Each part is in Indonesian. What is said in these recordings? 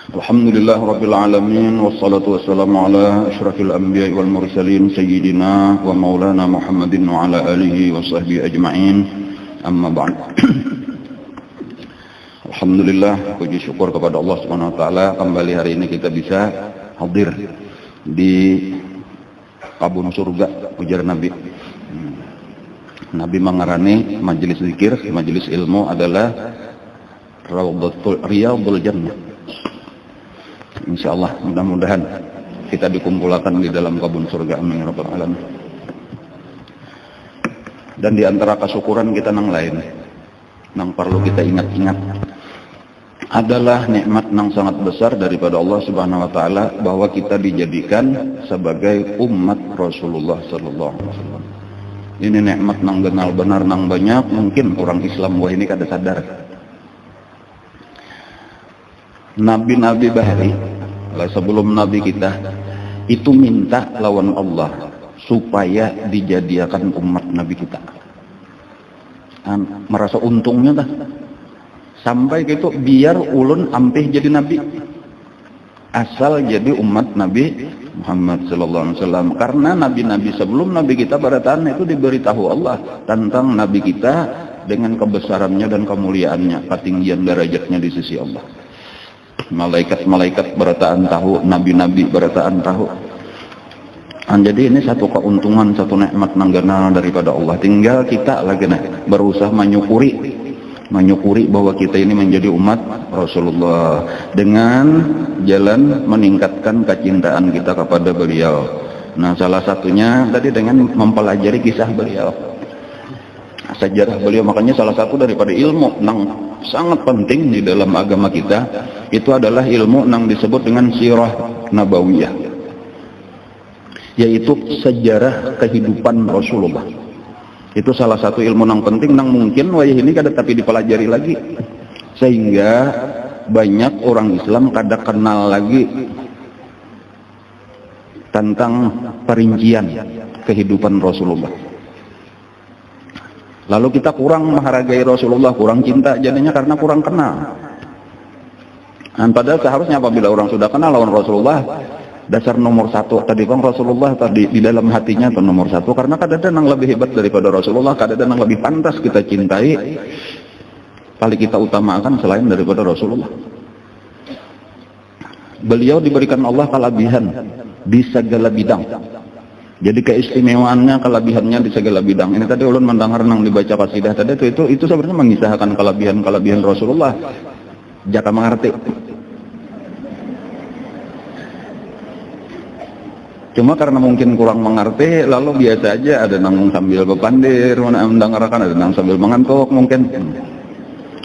Alhamdulillah Rabbil Alamin. Wassalatu wassalamu ala ashrafil anbiya wal mursalin Sayyidina wa maulana Muhammadin wa ala alihi wa sahbihi ajma'in. Amma ba'd. Alhamdulillah, puji syukur kepada Allah Subhanahu wa taala, kembali hari ini kita bisa hadir di kabun surga ujar Nabi. Nabi mengarani majelis zikir, majelis ilmu adalah Riyadhul Jannah. Insyaallah, mudah-mudahan kita dikumpulkan di dalam kabun surga, amin ya rabbal alamin. Dan di antara kesyukuran kita nang lain, nang perlu kita ingat-ingat adalah nikmat nang sangat besar daripada Allah Subhanahu wa taala bahwa kita dijadikan sebagai umat Rasulullah sallallahu alaihi wasallam. Ini nikmat nang genal benar nang banyak, mungkin orang Islam wah ini kada sadar. Nabi-nabi bahari sebelum Nabi kita itu minta lawan Allah supaya dijadikan umat Nabi kita. Merasa untungnya dah sampai gitu biar ulun ampih jadi Nabi, asal jadi umat Nabi Muhammad sallallahu alaihi wasallam. Karena nabi-nabi sebelum Nabi kita barataan itu diberitahu Allah tentang Nabi kita dengan kebesarannya dan kemuliaannya, ketinggian derajatnya di sisi Allah. Malaikat-malaikat berataan tahu, nabi-nabi berataan tahu. Jadi ini satu keuntungan, satu nikmat nanggana daripada Allah. Tinggal kita lagi berusaha menyukuri bahwa kita ini menjadi umat Rasulullah dengan jalan meningkatkan kecintaan kita kepada beliau. Nah, salah satunya tadi dengan mempelajari kisah beliau, sejarah beliau. Makanya salah satu daripada ilmu yang sangat penting di dalam agama kita itu adalah ilmu yang disebut dengan sirah nabawiyah, yaitu sejarah kehidupan Rasulullah. Itu salah satu ilmu yang penting yang mungkin wah ini kada tapi dipelajari lagi, sehingga banyak orang Islam kada kenal lagi tentang perincian kehidupan Rasulullah. Lalu kita kurang menghargai Rasulullah, kurang cinta jadinya karena kurang kenal. Dan padahal seharusnya apabila orang sudah kenal lawan Rasulullah, dasar nomor satu tadi bang Rasulullah tadi di dalam hatinya itu nomor satu. Karena kadang-kadang yang lebih hebat daripada Rasulullah, kadang-kadang yang lebih pantas kita cintai, paling kita utamakan selain daripada Rasulullah. Beliau diberikan Allah kelebihan di segala bidang. Jadi keistimewaannya, kelebihannya di segala bidang. Ini tadi ulun mendengar nang dibaca qasidah tadi itu sebenarnya mengisahkan kelebihan Rasulullah. Jaka mengerti. Cuma karena mungkin kurang mengerti, lalu biasa aja ada nang sambil bepandir, mendengarkan, ada nang sambil mengantuk mungkin.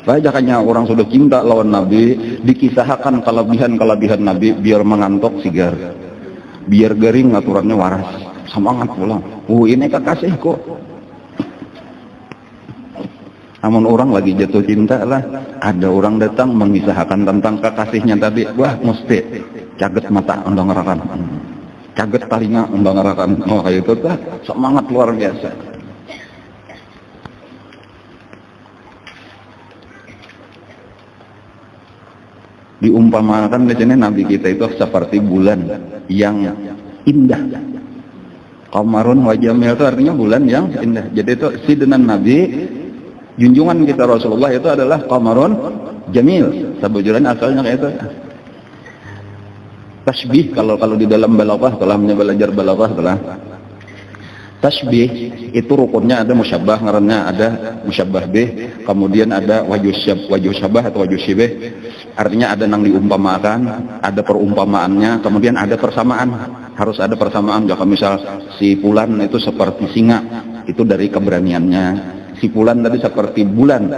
Bajakannya orang sudah cinta lawan Nabi, dikisahkan kelebihan Nabi biar mengantuk sigar, biar garing aturannya waras. Semangat pulang. Ini kekasihku. Namun orang lagi jatuh cinta lah, ada orang datang mengisahkan tentang kekasihnya tadi. Wah, mesti caget mata undang-undang, caget telinga undang-undang. Oh, itu tuh semangat luar biasa. Diumpamakan di sini Nabi kita itu seperti bulan yang indah. Qamarun wa jamil itu artinya bulan yang indah. Jadi itu sidenan Nabi, junjungan kita Rasulullah itu adalah qamarun jamil. Sebujuran asalnya kayak itu. Tasbih kalau di dalam balaghah, kalau belajar balaghah telah. Tasbih itu rukunnya ada musyabbah, ngarannya ada musyabbah bih, kemudian ada wajh syabah atau wajh syibih. Artinya ada nang diumpamakan, ada perumpamaannya, kemudian ada persamaan. Harus ada persamaan. Jika misal si Fulan itu seperti singa, itu dari keberaniannya. Si Fulan tadi seperti bulan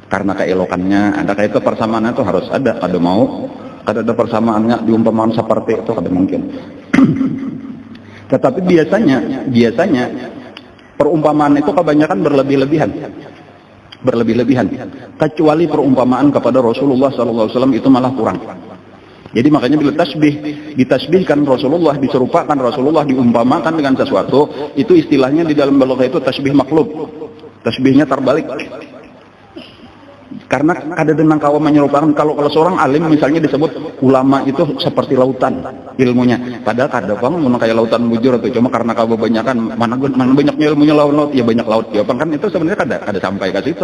karena keelokannya. Ada kayak itu persamaannya itu harus ada. Ada mau, ada persamaannya diumpamakan seperti itu kada mungkin. Tetapi biasanya perumpamaan itu kebanyakan berlebih-lebihan. Kecuali perumpamaan kepada Rasulullah SAW itu malah kurang. Jadi makanya bila ditasbihkan Rasulullah, diserupakan Rasulullah, diumpamakan dengan sesuatu, itu istilahnya di dalam balaghah itu tasbih maklub. Tasbihnya terbalik. Karena ada denang kawa menyerupakan kalau seorang alim misalnya disebut ulama itu seperti lautan ilmunya. Padahal kada pang mun kayak lautan bujur atau cuma karena kawa banyakan mana banyaknya ilmunya laut ya banyak laut ya kan itu sebenarnya kada sampai ke situ.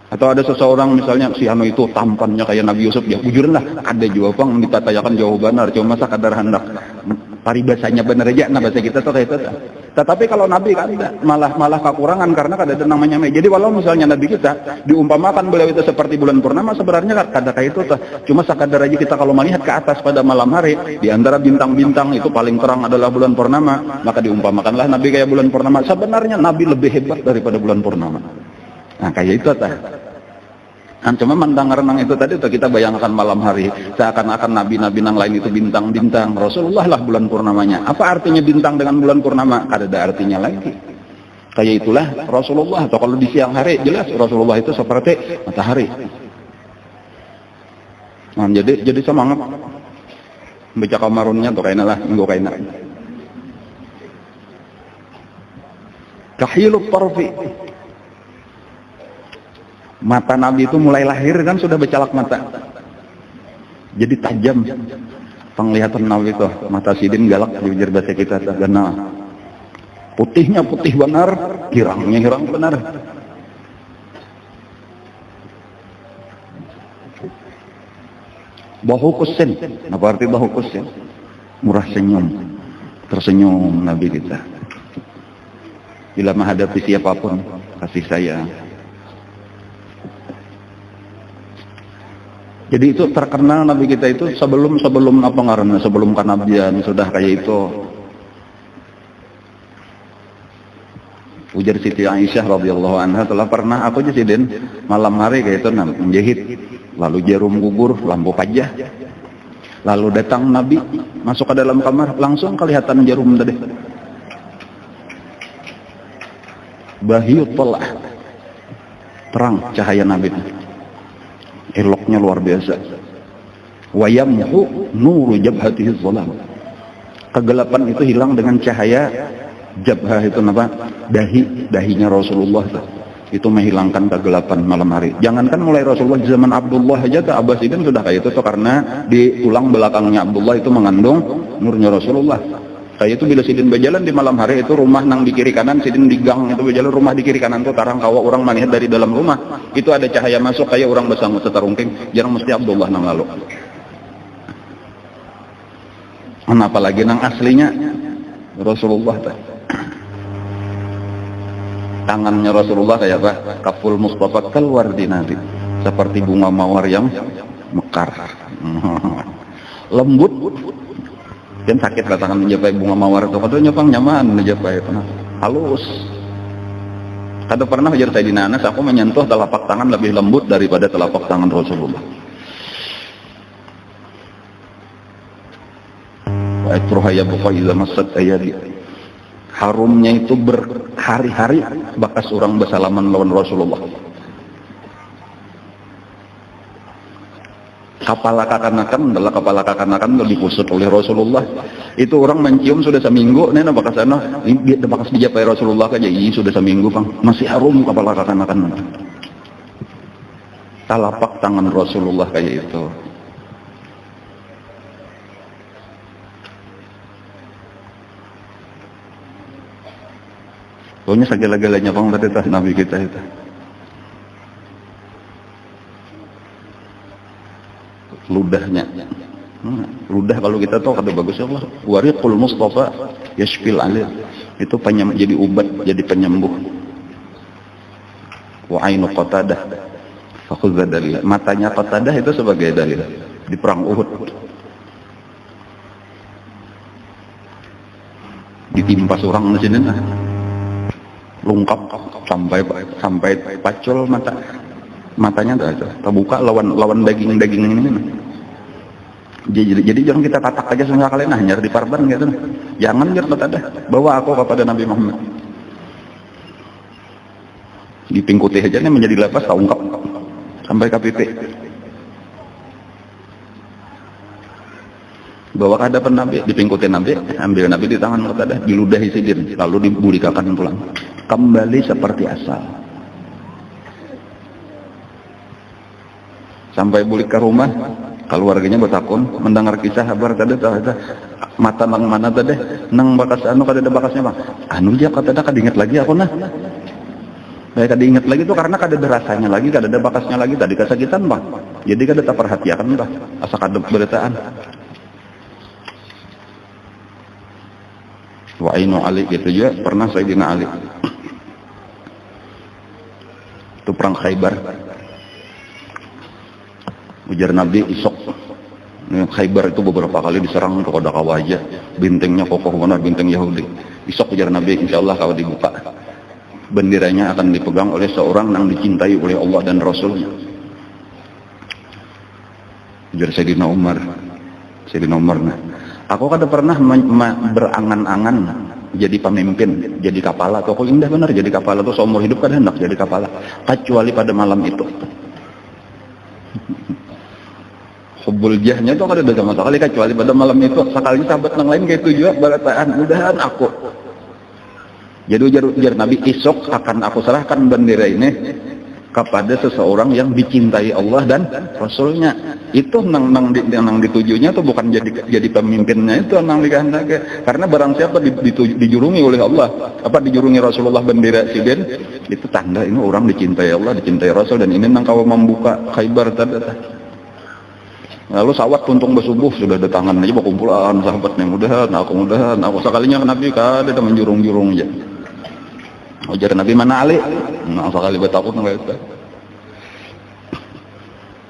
Atau ada seseorang misalnya si anu itu tampannya kayak Nabi Yusuf ya bujur lah ada juga pang ditatayakan jauh benar cuma sakadar hendak paribasanya benar aja nah bahasa kita tuh kayak itu. Tetapi kalau Nabi kan malah kekurangan karena kada ada namanya me. Jadi walau misalnya Nabi kita diumpamakan beliau itu seperti bulan purnama sebenarnya kada kayak itu tuh. Cuma sekadar aja kita kalau melihat ke atas pada malam hari di antara bintang-bintang itu paling terang adalah bulan purnama, maka diumpamakanlah Nabi kayak bulan purnama. Sebenarnya Nabi lebih hebat daripada bulan purnama. Nah kayak itu tuh. Cuma mandang renang itu tadi tuh kita bayangkan malam hari seakan-akan nabi-nabi yang lain itu bintang-bintang, Rasulullah lah bulan purnamanya. Apa artinya bintang dengan bulan purnama? Ada artinya lagi. Kayak itulah Rasulullah. Atau kalau di siang hari jelas Rasulullah itu seperti matahari. Nah, jadi semangat baca kamarunnya tuh kayaknya lah minggu kayaknya. Kahilut tarfi. Mata Nabi itu mulai lahir kan sudah bercalak mata. Jadi tajam penglihatan Nabi itu. Mata sidin galak jujur bahasa kita karena putihnya putih benar, hirangnya hirang benar. Bahu kusin. Apa arti bahu kusin? Murah senyum. Tersenyum Nabi kita. Bila menghadapi siapapun kasih sayang. Jadi itu terkenal Nabi kita itu sebelum apa ngaranna sebelum kenabian sudah kayak itu. Ujar Siti Aisyah radhiyallahu anha telah pernah aku aja sidin malam hari kayak itu menjahit lalu jarum gugur lampu pajah lalu datang Nabi masuk ke dalam kamar langsung kelihatan jarum tadi bahyut telah terang cahaya Nabi eloknya luar biasa. Wa yamhu nuru jabhatihi dhalam. Kegelapan itu hilang dengan cahaya jabhah itu apa? Dahinya Rasulullah itu menghilangkan kegelapan malam hari. Jangankan mulai Rasulullah di zaman Abdullah aja ke Abbas itu sudah kayak itu tuh karena di tulang belakangnya Abdullah itu mengandung nurnya Rasulullah. Kayak itu bila sidin berjalan di malam hari itu rumah nang di kiri kanan sidin di gang itu berjalan rumah di kiri kanan tuh tarang kawa orang melihat dari dalam rumah itu ada cahaya masuk kayak orang bersanggut setarungking jarang mesti Abdullah nang lalu. Apalagi nang aslinya Rasulullah tangannya Rasulullah kayak apa? Kaful Mustafa kalwardi nanti seperti bunga mawar yang mekar lembut dan sakit ratangan menjapai bunga mawar itu katanya nyopang nyaman menjapai itu halus. Kada pernah ujar Sayyidina Anas aku menyentuh telapak tangan lebih lembut daripada telapak tangan Rasulullah. Wa atruha yabqa idza massat ayadi. Harumnya itu berhari-hari bekas orang bersalaman lawan Rasulullah. Kepala kakanakan lebih kusut oleh Rasulullah. Itu orang mencium sudah seminggu, nena bakas sana, dia bakas dijapai Rasulullah aja, ini sudah seminggu bang, masih harum kepala kakanakan. Telapak tangan Rasulullah kayak itu. Pokoknya segala-galanya bang tadi Nabi kita itu. Ludahnya ludah kalau kita tahu kada bagus ya Allah wariqul Mustafa yashfil alil itu jadi ubat jadi penyembuh. Wa ainu Qatadah fakhudha dalil matanya Qatadah itu sebagai dalil di perang Uhud ditimpa seorang di sini lungkap sampai pacul matanya terbuka lawan daging ini. Jadi jangan kita tatak aja semua kalian nyari di parban gitu. Jangan ada bawa aku kepada Nabi Muhammad. Dipingkuti aja nih menjadi lepas ungkap sampai ke pipi. Bawa ke hadapan Nabi, dipingkuti Nabi, ambil Nabi di tangan Qatadah, diludahi sidin, lalu dibulikakan pulang. Kembali seperti asal. Sampai balik ke rumah, keluarganya bertakun mendengar kisah kabar tadi mata nang mana tadi nang bakas anu kada ada bakasnya bang anu aja kata kada ingat lagi aku nah saya kada ingat lagi tuh karena kada ada rasanya lagi, kada ada bakasnya lagi tadi kesakitan bang, jadi kada tak perhatian bang asa kada beritaan. Wa ainu Ali gitu juga pernah Sayyidina Ali itu perang Khaybar, ujar Nabi isok Khaybar itu beberapa kali diserang ke Kodak Kawaja, bintangnya kokoh benar, bintang Yahudi. Isok ujar Nabi, insya Allah kalau dibuka benderanya akan dipegang oleh seorang yang dicintai oleh Allah dan Rasulnya. Ujar Sayyidina Umar, nah aku kada pernah berangan-angan jadi pemimpin, jadi kepala. Toko indah benar jadi kepala tuh seumur hidup kada hendak jadi kepala, kecuali pada malam itu. Hubbul jahnya itu kada ada sama sekali kecuali pada malam itu. Sekali sahabat yang lain kayak itu juga berataan, mudahan aku. Jadi ujar Nabi, esok akan aku serahkan bendera ini kepada seseorang yang dicintai Allah dan Rasulnya. Itu nang ditujunya tuh bukan jadi pemimpinnya, itu nang dikehendaki. Karena barang siapa dijurungi oleh Allah, dijurungi Rasulullah bendera siden, itu tanda ini orang dicintai Allah, dicintai Rasul, dan ini nang kau membuka Khaybar tadi. Lalu sahabat puntung bersubuh sudah ada tangan aja berkumpulan sahabatnya, mudahan aku sekalinya Nabi kada ada menjurung-jurung aja. Ujar Nabi, mana Ali? Nah, sekali bertakut enggak itu.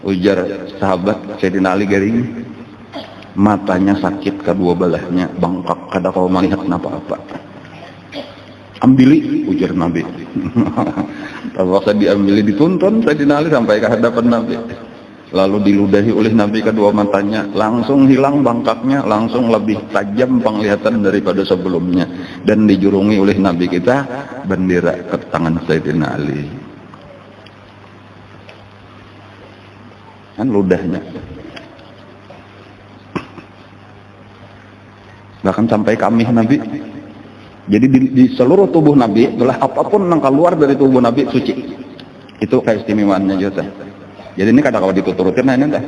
Ujar sahabat Sayyidina Ali garing, matanya sakit kedua belahnya, bangkak kada kau melihat apa-apa. Ambili, ujar Nabi. Terpaksa diambili, dituntun Sayyidina Ali sampai ke hadapan Nabi. Lalu diludahi oleh Nabi kedua matanya, langsung hilang bangkaknya, langsung lebih tajam penglihatan daripada sebelumnya, dan dijurungi oleh Nabi kita bendera ke tangan Sayyidina Ali. Kan ludahnya. Bahkan sampai kamih Nabi. Jadi di seluruh tubuh Nabi, itulah apapun yang keluar dari tubuh Nabi suci. Itu keistimewaannya juga. Jadi ini kadang kalau dituturutin nah ini entah.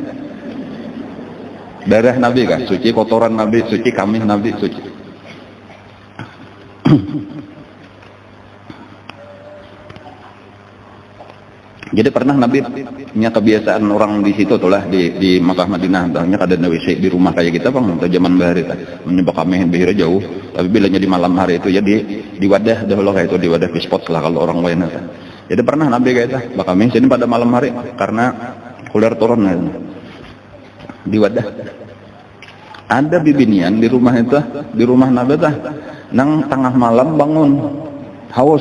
Darah Nabi kah suci, kotoran Nabi suci, kamih Nabi suci. Jadi pernah Nabi punya kebiasaan orang di situ tuh lah di Makkah Madinah, banyak ada WC di rumah kayak kita bang, atau zaman bahari menyebab kami bahira jauh, tapi bilanya di malam hari itu ya di wadah dahulu kayak itu, di wadah pispot lah kalau orang lain. Jadi pernah Nabi kayak itu, bakal sini pada malam hari karena kuliah turun di wadah. Ada bibinian di rumah itu, di rumah Nabi itu, nang tengah malam bangun haus.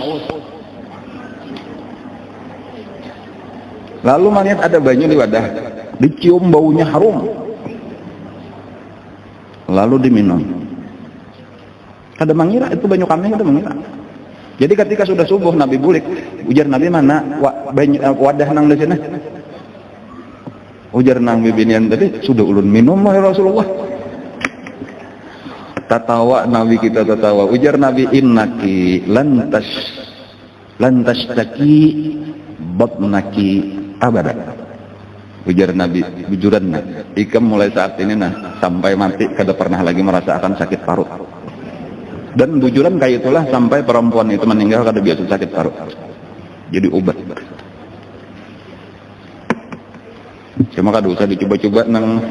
Lalu maniat ada banyu di wadah, dicium baunya harum. Lalu diminum. Ada mengira itu banyu kambing, ada mengira. Jadi ketika sudah subuh Nabi bulik, ujar Nabi, mana wadah nang di sini? Ujar nang bibinian tadi, sudah ulun minum ya Rasulullah. Tatawa Nabi kita tatawa. Ujar Nabi, innaki lantas taki batnaki abada. Ujar Nabi, bujuran ikam mulai saat ini sampai mati kada pernah lagi merasakan sakit parut. Dan bujuran kayak itulah sampai perempuan itu meninggal kada biasa sakit parut. Jadi obat. Cuma kada usah dicoba-coba nang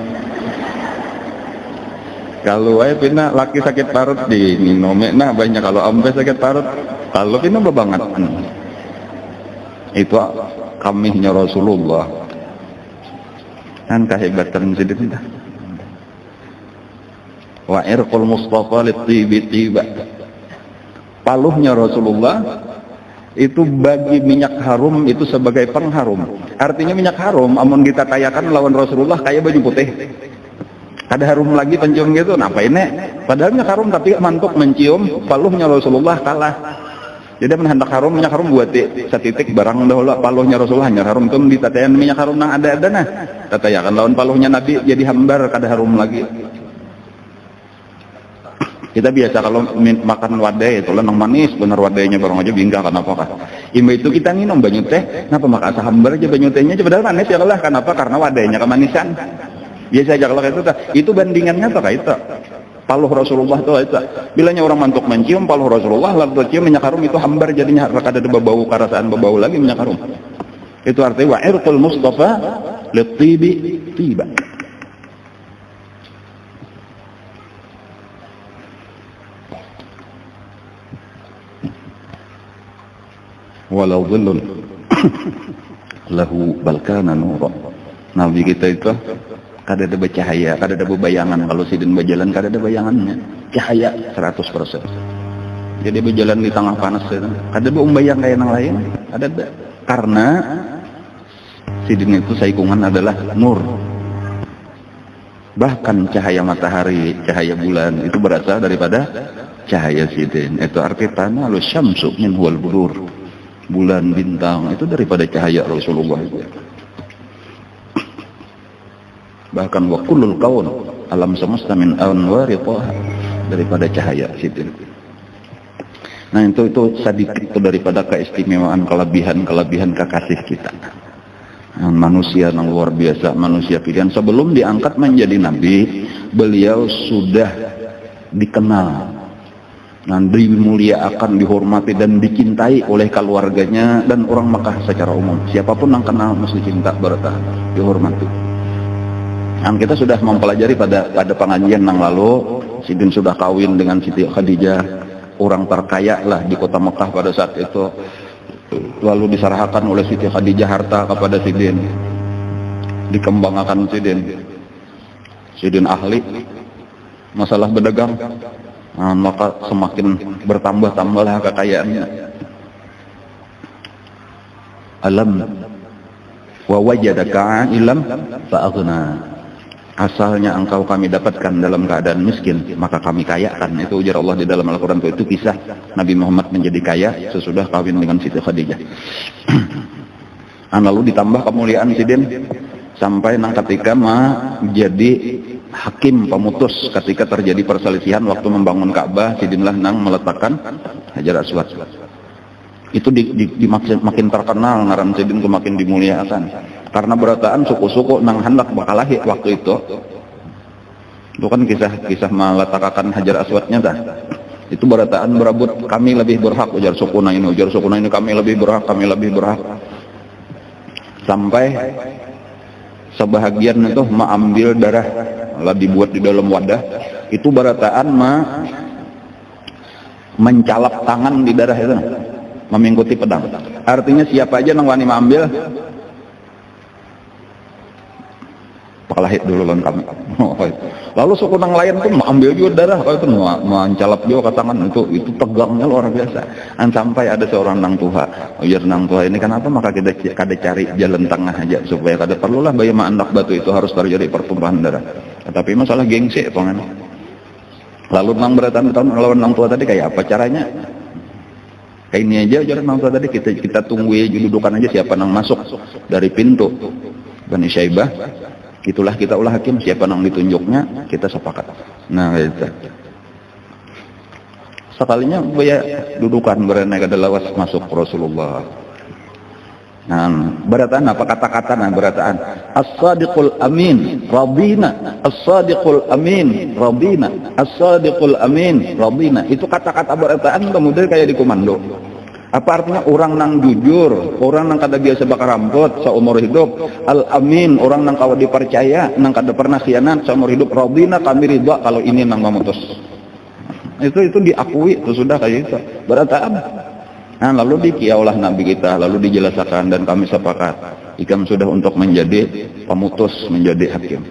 kalau ay pina laki sakit parut di minome banyak, kalau ampe sakit parut kalau pina babangat. Itu kamihnya Rasulullah. Kan kehebatan sedih. Wa irqul Mustafa lit-tibi-tiba. Paluhnya Rasulullah itu bagi minyak harum itu sebagai pengharum. Artinya minyak harum amun kita kayakan lawan Rasulullah kayak baju putih. Ada harum lagi pencium gitu, apa ini? Padahal minyak harum tapi mantuk mencium paluhnya Rasulullah kalah. Jadi hendak harum, minyak harum buat setitik barang dahulu paluhnya Rasulullah hanya harum itu ditatayan minyak harum nang ada nah. Tatayakan lawan paluhnya Nabi jadi hambar kada harum lagi. Kita biasa kalau makan wadai itu lah nang manis bener wadainya barang aja bingga kenapa kah? Imba itu kita nginum banyu teh, kenapa maka asa hambar aja banyu tehnya, padahal manis ya Allah. Kenapa? Karena wadahnya kemanisan. Biasa aja kalau itu bandingannya tuh kayak itu. Paluh Rasulullah tuh itu. Bilanya orang mantuk mencium paluh Rasulullah, lalu cium minyak harum itu hambar jadinya kada ada bau karasaan bau lagi minyak harum. Itu artinya wa irqul Mustafa litibi tiba. Walau dhillun lahu balkana nura. Nabi kita itu kada ada bercahaya, kada ada bayangan. Kalau sidin berjalan kada ada bayangannya, cahaya 100%. Jadi berjalan di tengah panas itu kada ada bayang kayak yang lain, ada. Karena sidin itu saikungan adalah nur. Bahkan cahaya matahari, cahaya bulan itu berasal daripada cahaya sidin. Itu arti tanah lu syamsu min huwal budur. Bulan, bintang itu daripada cahaya Rasulullah itu. Bahkan wa kullul kaun, alam semesta min anwari Thaha, daripada cahaya sidin. Nah itu sedikit itu daripada keistimewaan kelebihan kekasih kita. Manusia yang luar biasa, manusia pilihan. Sebelum diangkat menjadi nabi, beliau sudah dikenal, dimuliakan, dihormati dan dicintai oleh keluarganya dan orang Makkah secara umum. Siapapun yang kenal mesti cinta, bertahan, dihormati. Yang kita sudah mempelajari pada pengajian yang lalu, Sidin sudah kawin dengan Siti Khadijah, orang terkaya lah di kota Mekah pada saat itu. Lalu diserahkan oleh Siti Khadijah harta kepada Sidin, dikembangkan Sidin ahli masalah berdagang. Maka semakin bertambah-tambahlah kekayaannya. Alam wa wajadaka ilam fa'aghna. Asalnya engkau kami dapatkan dalam keadaan miskin, maka kami kayakan. Itu ujar Allah di dalam Al-Quran. Itu kisah Nabi Muhammad menjadi kaya sesudah kawin dengan Siti Khadijah. Lalu ditambah kemuliaan Sidin sampai ketika jadi hakim pemutus ketika terjadi perselisihan waktu membangun Ka'bah. Sidinlah nang meletakkan Hajar Aswad. Itu makin terkenal ngaran Sidin, itu makin dimuliakan karena berataan suku-suku nang hendak bakalahi waktu itu. Itu kan kisah meletakkan Hajar Aswadnya dah. Itu berataan berabut, kami lebih berhak, ujar sukuna ini kami lebih berhak. Sampai sebahagian itu ambil darah lah dibuat di dalam wadah. Itu barataan mencalap tangan di darah itu, memingkuti pedang. Artinya siapa aja nang wani ambil pakalahit dulu lan kami. Lalu suku nang lain tuh ambil juga darah, itu mencalap juga ke tangan. Itu tegangnya luar biasa. Sampai ada seorang nang tuha, ujar nang tuha ini kenapa, maka kita kada cari jalan tengah aja supaya kada perlulah bayi anak batu itu harus terjadi pertumpahan darah. Tapi masalah gengsi pengen. Lalu nang beratan lawan nang tua tadi kayak apa caranya? Kayak ini aja ujar nang tua tadi, kita tunggu dudukan aja siapa nang masuk dari pintu Bani Syaibah. Itulah kita ulah hakim, siapa nang ditunjuknya kita sepakat. Nah itu sekalinya baya dudukan berenai ke lawas masuk Rasulullah. Nah berataan apa kata-kata berataan as-sadiqul amin radina, as-sadiqul amin radina, as-sadiqul amin radina. Itu kata-kata berataan kemudian kayak dikomando. Apa artinya? Orang nang jujur, orang nang kada biasa bakar rampot seumur hidup. Al-amin, orang nang kawa dipercaya, nang kada pernah khianat seumur hidup. Radina, kami ridha kalau ini nang memutus. Itu diakui, itu sudah kayak itu. Berataan. Nah, lalu dikiaulah Nabi kita, lalu dijelaskan dan kami sepakat. Ikam sudah untuk menjadi pemutus, menjadi hakim.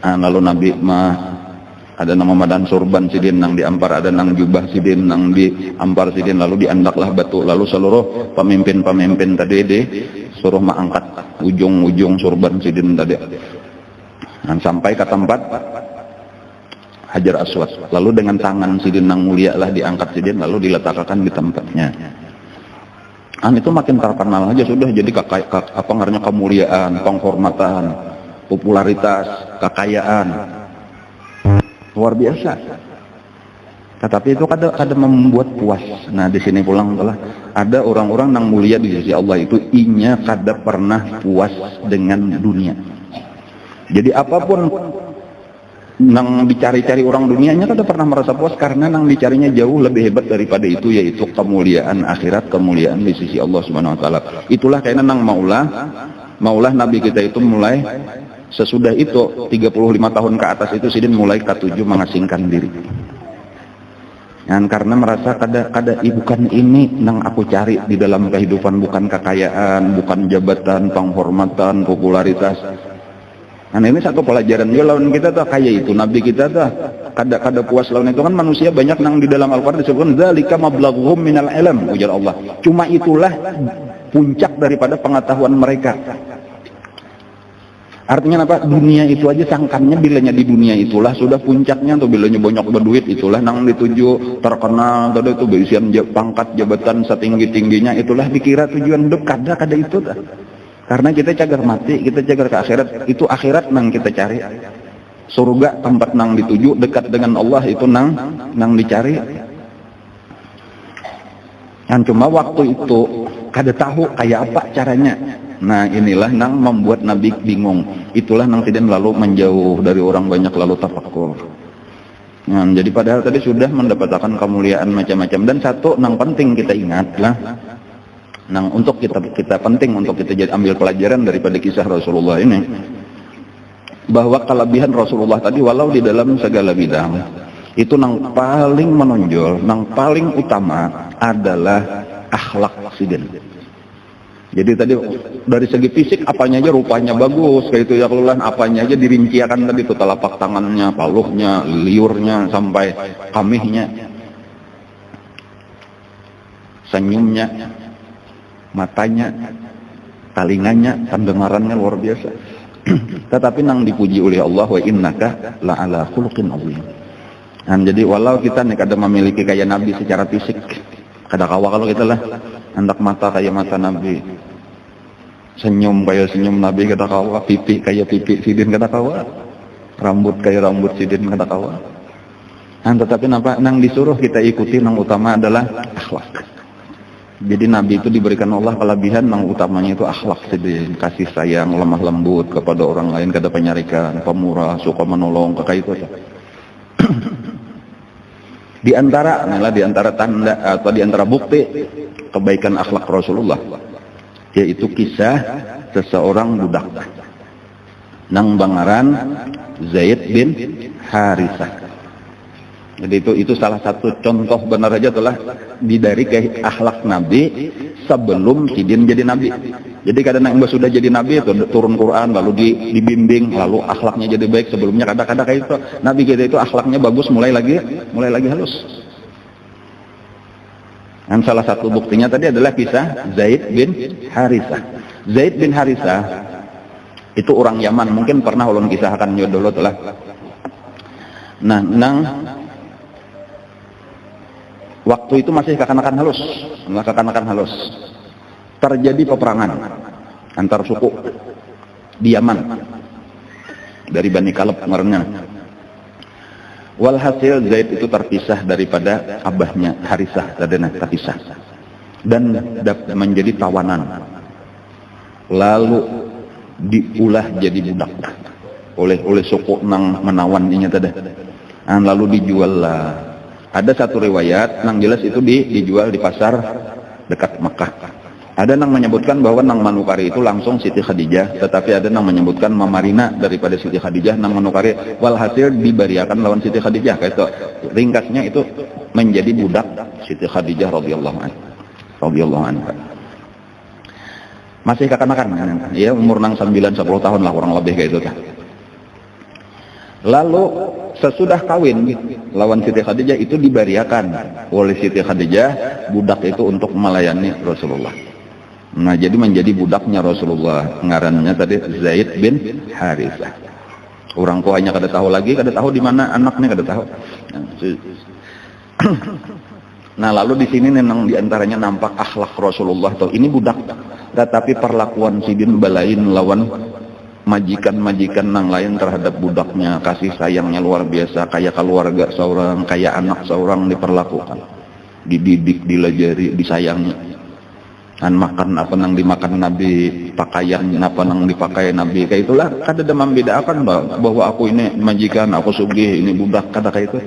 Nah, lalu Nabi ada nama madan surban Sidin nang diampar, ada nang jubah Sidin nang diampar Sidin, lalu diandaklah batu. Lalu seluruh pemimpin-pemimpin tadi suruh mengangkat ujung-ujung surban Sidin tadi. Dan sampai ke tempat Hajar Aswad. Lalu dengan tangan Sidin nang mulia lah diangkat Sidin, lalu diletakkan di tempatnya. Itu makin terkenal aja sudah jadi apa ngaranya kemuliaan, penghormatan, popularitas, kekayaan. Luar biasa. Tetapi itu kada membuat puas. Nah di sini pulang telah ada orang-orang yang mulia di sisi Allah itu inya kada pernah puas dengan dunia. Jadi apapun nang dicari-cari orang dunianya kada pernah merasa puas, karena nang dicarinya jauh lebih hebat daripada itu, yaitu kemuliaan akhirat, kemuliaan di sisi Allah Subhanahu wa taala. Itulah kayaknya nang maulah Nabi kita itu mulai sesudah itu 35 tahun ke atas itu sidin mulai ketujuh mengasingkan diri. Dan karena merasa kada bukan ini nang aku cari di dalam kehidupan, bukan kekayaan, bukan jabatan, penghormatan, popularitas. Nah ini satu pelajaran juga lawan kita tuh kayak itu Nabi kita tuh kada puas lawan itu kan manusia banyak nang di dalam Al-Qur'an disebutkan dzalika mablaghuhum minal ilm, ujar Allah. Cuma itulah puncak daripada pengetahuan mereka. Artinya apa? Dunia itu aja sangkannya bilanya di dunia itulah sudah puncaknya, tuh bilanya banyak berduit itulah nang dituju terkenal, tadi itu berisian pangkat jabatan setinggi-tingginya, itulah dikira tujuan hidup. Kada itu dah. Karena kita cagar mati, kita cagar ke akhirat, itu akhirat nang kita cari. Surga tempat nang dituju, dekat dengan Allah itu nang dicari. Yang cuma waktu itu kada tahu kayak apa caranya. Nah inilah nang membuat Nabi bingung. Itulah nang tidak lalu menjauh dari orang banyak lalu tafakkur. Nah, jadi padahal tadi sudah mendapatkan kemuliaan macam-macam. Dan satu nang penting kita ingatlah, nang untuk kita penting untuk kita jadi ambil pelajaran daripada kisah Rasulullah ini, bahwa kelebihan Rasulullah tadi walau di dalam segala bidang itu nang paling menonjol, nang paling utama adalah akhlak sidin. Jadi tadi dari segi fisik apanya aja rupanya bagus kayak itu ya kelulan, apanya aja dirinciakan tadi itu telapak tangannya, paluhnya, liurnya sampai kamihnya, senyumnya, matanya, talinganya, pendengarannya luar biasa. Tetapi nang dipuji oleh Allah, wa innaka la ala khuluqin azim. Nah, jadi walau kita nih kada memiliki kayak Nabi secara fisik, kada kawa kalau kita lah hendak mata kayak mata Nabi, senyum kayak senyum Nabi kada kawa, pipi kayak pipi sidin kada kawa, rambut kayak rambut sidin kada kawa. Nah, tetapi nang disuruh kita ikuti nang utama adalah akhlak. Jadi Nabi itu diberikan Allah kelebihan nang utamanya itu akhlak sidin, kasih sayang, lemah lembut kepada orang lain, kada penyarikan, pemurah, suka menolong, kayak itu aja. Di antara tanda atau di antara bukti kebaikan akhlak Rasulullah yaitu kisah seseorang budak nang bangaran Zaid bin Harisah. Jadi itu salah satu contoh benar aja telah dari akhlak Nabi sebelum sidin jadi Nabi. Jadi kadang yang sudah jadi Nabi itu turun Quran lalu dibimbing lalu akhlaknya jadi baik. Sebelumnya kadang-kadang kayak itu Nabi kita itu akhlaknya bagus mulai lagi halus. Dan salah satu buktinya tadi adalah kisah Zaid bin Harisah. Zaid bin Harisah itu orang Yaman, mungkin pernah ulun kisahkan dulu telah. Nah, waktu itu masih kekanakan halus. Terjadi peperangan antar suku di Yaman dari Bani Kalab ngarannya. Walhasil Zaid itu terpisah daripada abahnya Harisah, terpisah dan menjadi tawanan. Lalu diulah jadi budak oleh suku nang menawan ini tadi. Lalu dijual lah. Ada satu riwayat nang jelas itu dijual di pasar dekat Mekah. Ada nang menyebutkan bahwa nang manukari itu langsung Siti Khadijah, tetapi ada nang menyebutkan Mamarina daripada Siti Khadijah nang manukari. Walhasil dibariakan lawan Siti Khadijah. Kayak itu ringkasnya itu menjadi budak Siti Khadijah radhiyallahu anha. Masih kekanakan ya, umur nang 9-10 tahun lah kurang lebih kayak itu kan. Lalu sesudah kawin lawan Siti Khadijah itu dibariakan oleh Siti Khadijah budak itu untuk melayani Rasulullah. Nah, jadi menjadi budaknya Rasulullah. Ngarannya tadi Zaid bin Harisah. Orang tuanya kada tahu lagi, kada tahu di mana anaknya, kada tahu. Nah, lalu di sini memang diantaranya nampak akhlak Rasulullah. Tuh, ini budak, tetapi perlakuan sidin balain lawan majikan-majikan nang lain terhadap budaknya, kasih sayangnya luar biasa, kayak keluarga seorang, kayak anak seorang diperlakukan, dididik, dilajari, disayangi. An makan apa nang dimakan Nabi, pakaian apa nang dipakai Nabi, kayak itulah kada ada membedakan bahwa aku ini majikan, aku sugih, ini budak, kada kayak itu.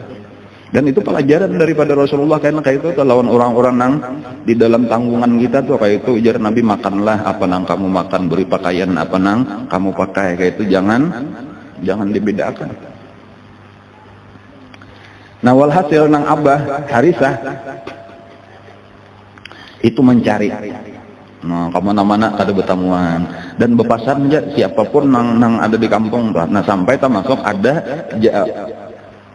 Dan itu pelajaran daripada Rasulullah, karena kayak itu lawan orang-orang nang di dalam tanggungan kita tuh kayak itu ujar Nabi, makanlah apa nang kamu makan, beri pakaian apa nang kamu pakai, kayak itu jangan dibedakan. Nah walhasil nang Abah Harisah itu mencari, nah kemana-mana ada bertamuan dan bepasan aja siapapun nang ada di kampung tuh. Nah sampai termasuk ada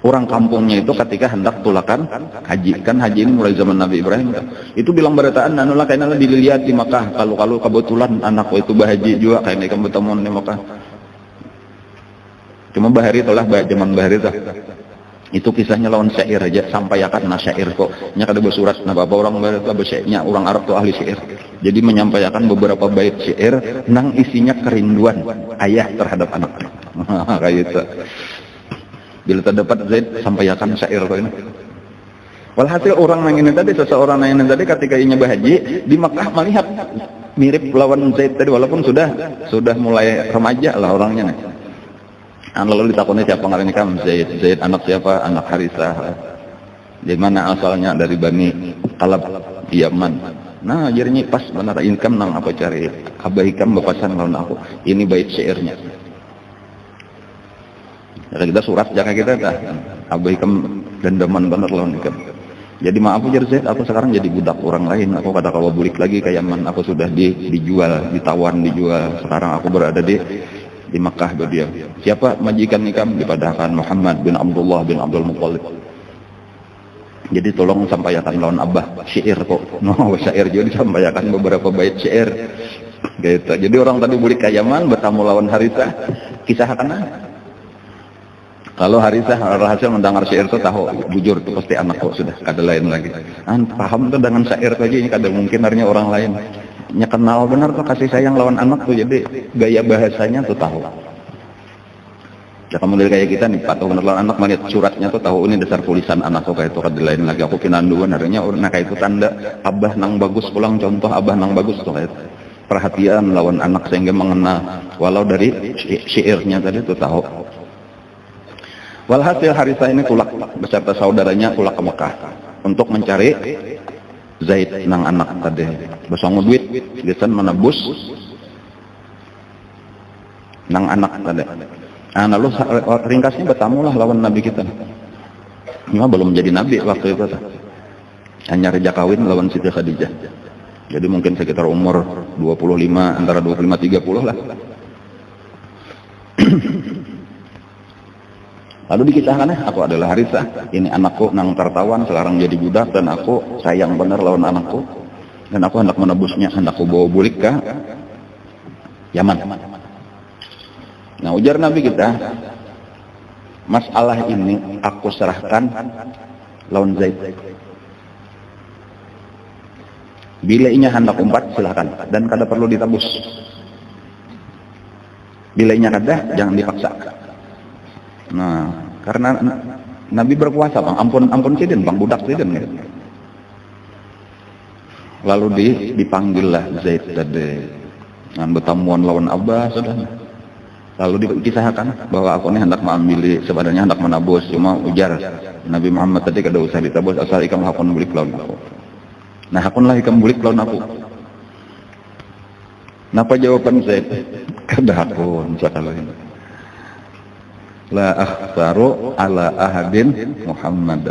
orang kampungnya itu ketika hendak tulakan haji, kan haji ini mulai zaman Nabi Ibrahim itu bilang berataan anulah kayaknya dilihat di Makkah, kalau kebetulan anakku itu bahaji juga kayak kamu bertemu di Makkah. Cuma bahari itulah zaman bahari itu kisahnya lawan syair aja, sampai akan syair kok nya kada bersurat. Nah bapak orang bahari itu syairnya orang Arab tuh ahli syair, jadi menyampaikan beberapa bait syair nang isinya kerinduan ayah terhadap anak. Kayak itu. Bila terdapat Zaid sampaikan syair ini. Walhasil orang yang ini tadi, seseorang yang ini tadi ketika ia berhaji di Makkah melihat mirip lawan Zaid tadi, walaupun sudah mulai remaja lah orangnya nih. Lalu ditakuni siapa ngarannya kamu? Zaid anak siapa? Anak Harisah. Di mana asalnya? Dari Bani Kalab, Yaman. Nah jadinya pas benar income nang apa cari abaikan bepasan lawan aku. Ini bait syairnya. Ya, kita surat jaga kita dah abaikan dendaman bener lawan ikan. Jadi maaf ujar Zaid, aku sekarang jadi budak orang lain, aku kada kawa bulik lagi ke Yaman, aku sudah dijual, ditawan, dijual. Sekarang aku berada di Makkah berdiam. Siapa majikan nikam? Dipadahkan Muhammad bin Abdullah bin Abdul Muttalib. Jadi tolong sampaikan lawan Abah syair kok. No, syair juga disampaikan beberapa bait syair. Gitu. Jadi orang tadi bulik ke Yaman bertamu lawan Harisah, kisah kana. Kalau Harisah hasil mendengar syair itu tahu bujur itu pasti anakku sudah kada lain lagi. Paham tuh dengan syair aja ini kada mungkin harinya orang lain. Nya kenal benar tuh kasih sayang lawan anak tuh, jadi gaya bahasanya tuh tahu. Ya kamu dari kayak kita nih, atau benar lawan anak melihat suratnya tuh tahu ini dasar tulisan anakku kayak itu kada lain lagi. Aku kinanduan harinya nah kayak itu tanda abah nang bagus, pulang contoh abah nang bagus tuh kayak itu. Perhatian lawan anak sehingga mengenal walau dari syairnya tadi tuh tahu. Walhasil Harisah ini tulak beserta saudaranya tulak ke Mekah untuk mencari Zaid nang anak tadi. Bersama duit, gisan menebus nang anak tadi. Nah, lalu ringkasnya bertamulah lawan Nabi kita. Cuma belum jadi Nabi waktu itu. Hanya reja kawin lawan Siti Khadijah. Jadi mungkin sekitar umur 25, antara 25-30 lah. Lalu dikisahkan aku adalah Harisah, ini anakku nang tertawan sekarang jadi budak dan aku sayang benar lawan anakku dan aku hendak menebusnya, hendak aku bawa bulik ke Yaman. Nah ujar Nabi kita, masalah ini aku serahkan lawan Zaid. Bila inya hendak umpat silahkan dan kada perlu ditebus. Bila inya kada jangan dipaksa. Nah, karena Nabi berkuasa, Bang. Ampun sidin, Bang, budak sidin gitu. Lalu dipanggillah Zaid tadi. Nah, bertamuan lawan Abah sudah. Lalu dikisahkan bahwa aku ini hendak mengambil, sebenarnya hendak menabus, cuma ujar Nabi Muhammad tadi kada usah ditabus asal ikam hakun bulik lawan aku. Nah, hakunlah ikam bulik lawan aku. Napa jawaban Zaid? Kada hakun sekali. La akhtaru ala ahadin Muhammad.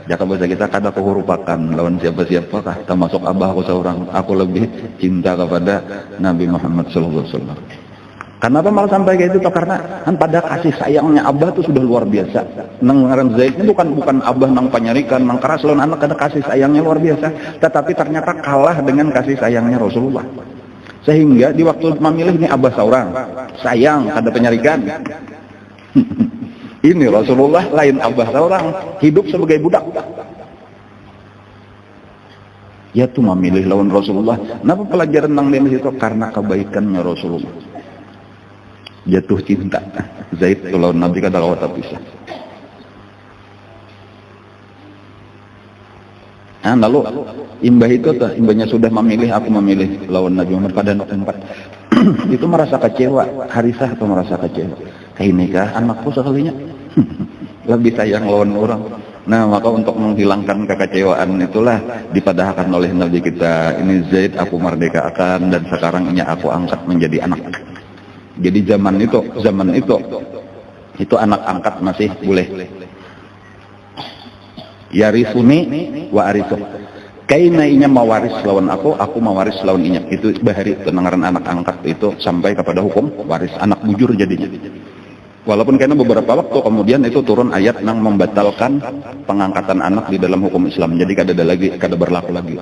Jaka bahasa kita kada kehurupakan lawan siapa-siapa, termasuk abah aku seorang. Aku lebih cinta kepada Nabi Muhammad sallallahu alaihi wasallam. Kenapa malah sampai kayak itu? Karena pada kasih sayangnya abah itu sudah luar biasa. Nang ngaran Zaid ini bukan abah nang panyarikan, nang keras lawan anak, ada kasih sayangnya luar biasa. Tetapi ternyata kalah dengan kasih sayangnya Rasulullah. Sehingga di waktu memilih ini abah seorang, sayang kada penyarikan. Ini Rasulullah lain abah seorang, hidup sebagai budak. Ya tuh memilih lawan Rasulullah. Kenapa pelajaran nang di situ? Karena kebaikannya Rasulullah. jatuh cinta. Zaid itu lawan Nabi kada lawat pisah. Nah, lalu imbah itu imbahnya sudah memilih, aku memilih lawan Nabi Muhammad pada tempat itu merasa kecewa. Harisah atau merasa kecewa, ini kah anakku sekalinya lebih sayang lawan orang. Nah, maka untuk menghilangkan kekecewaan itulah dipadahkan oleh Nabi kita, ini Zaid aku merdekakan dan sekarang ini aku angkat menjadi anak. Jadi zaman itu anak angkat masih boleh. Yarisuni wa arisu. Kaina inya mawaris lawan aku mawaris lawan inya. Itu bahari pendengaran anak angkat itu sampai kepada hukum waris, anak bujur jadinya. Walaupun karena beberapa waktu kemudian itu turun ayat yang membatalkan pengangkatan anak di dalam hukum Islam. Jadi kada berlaku lagi.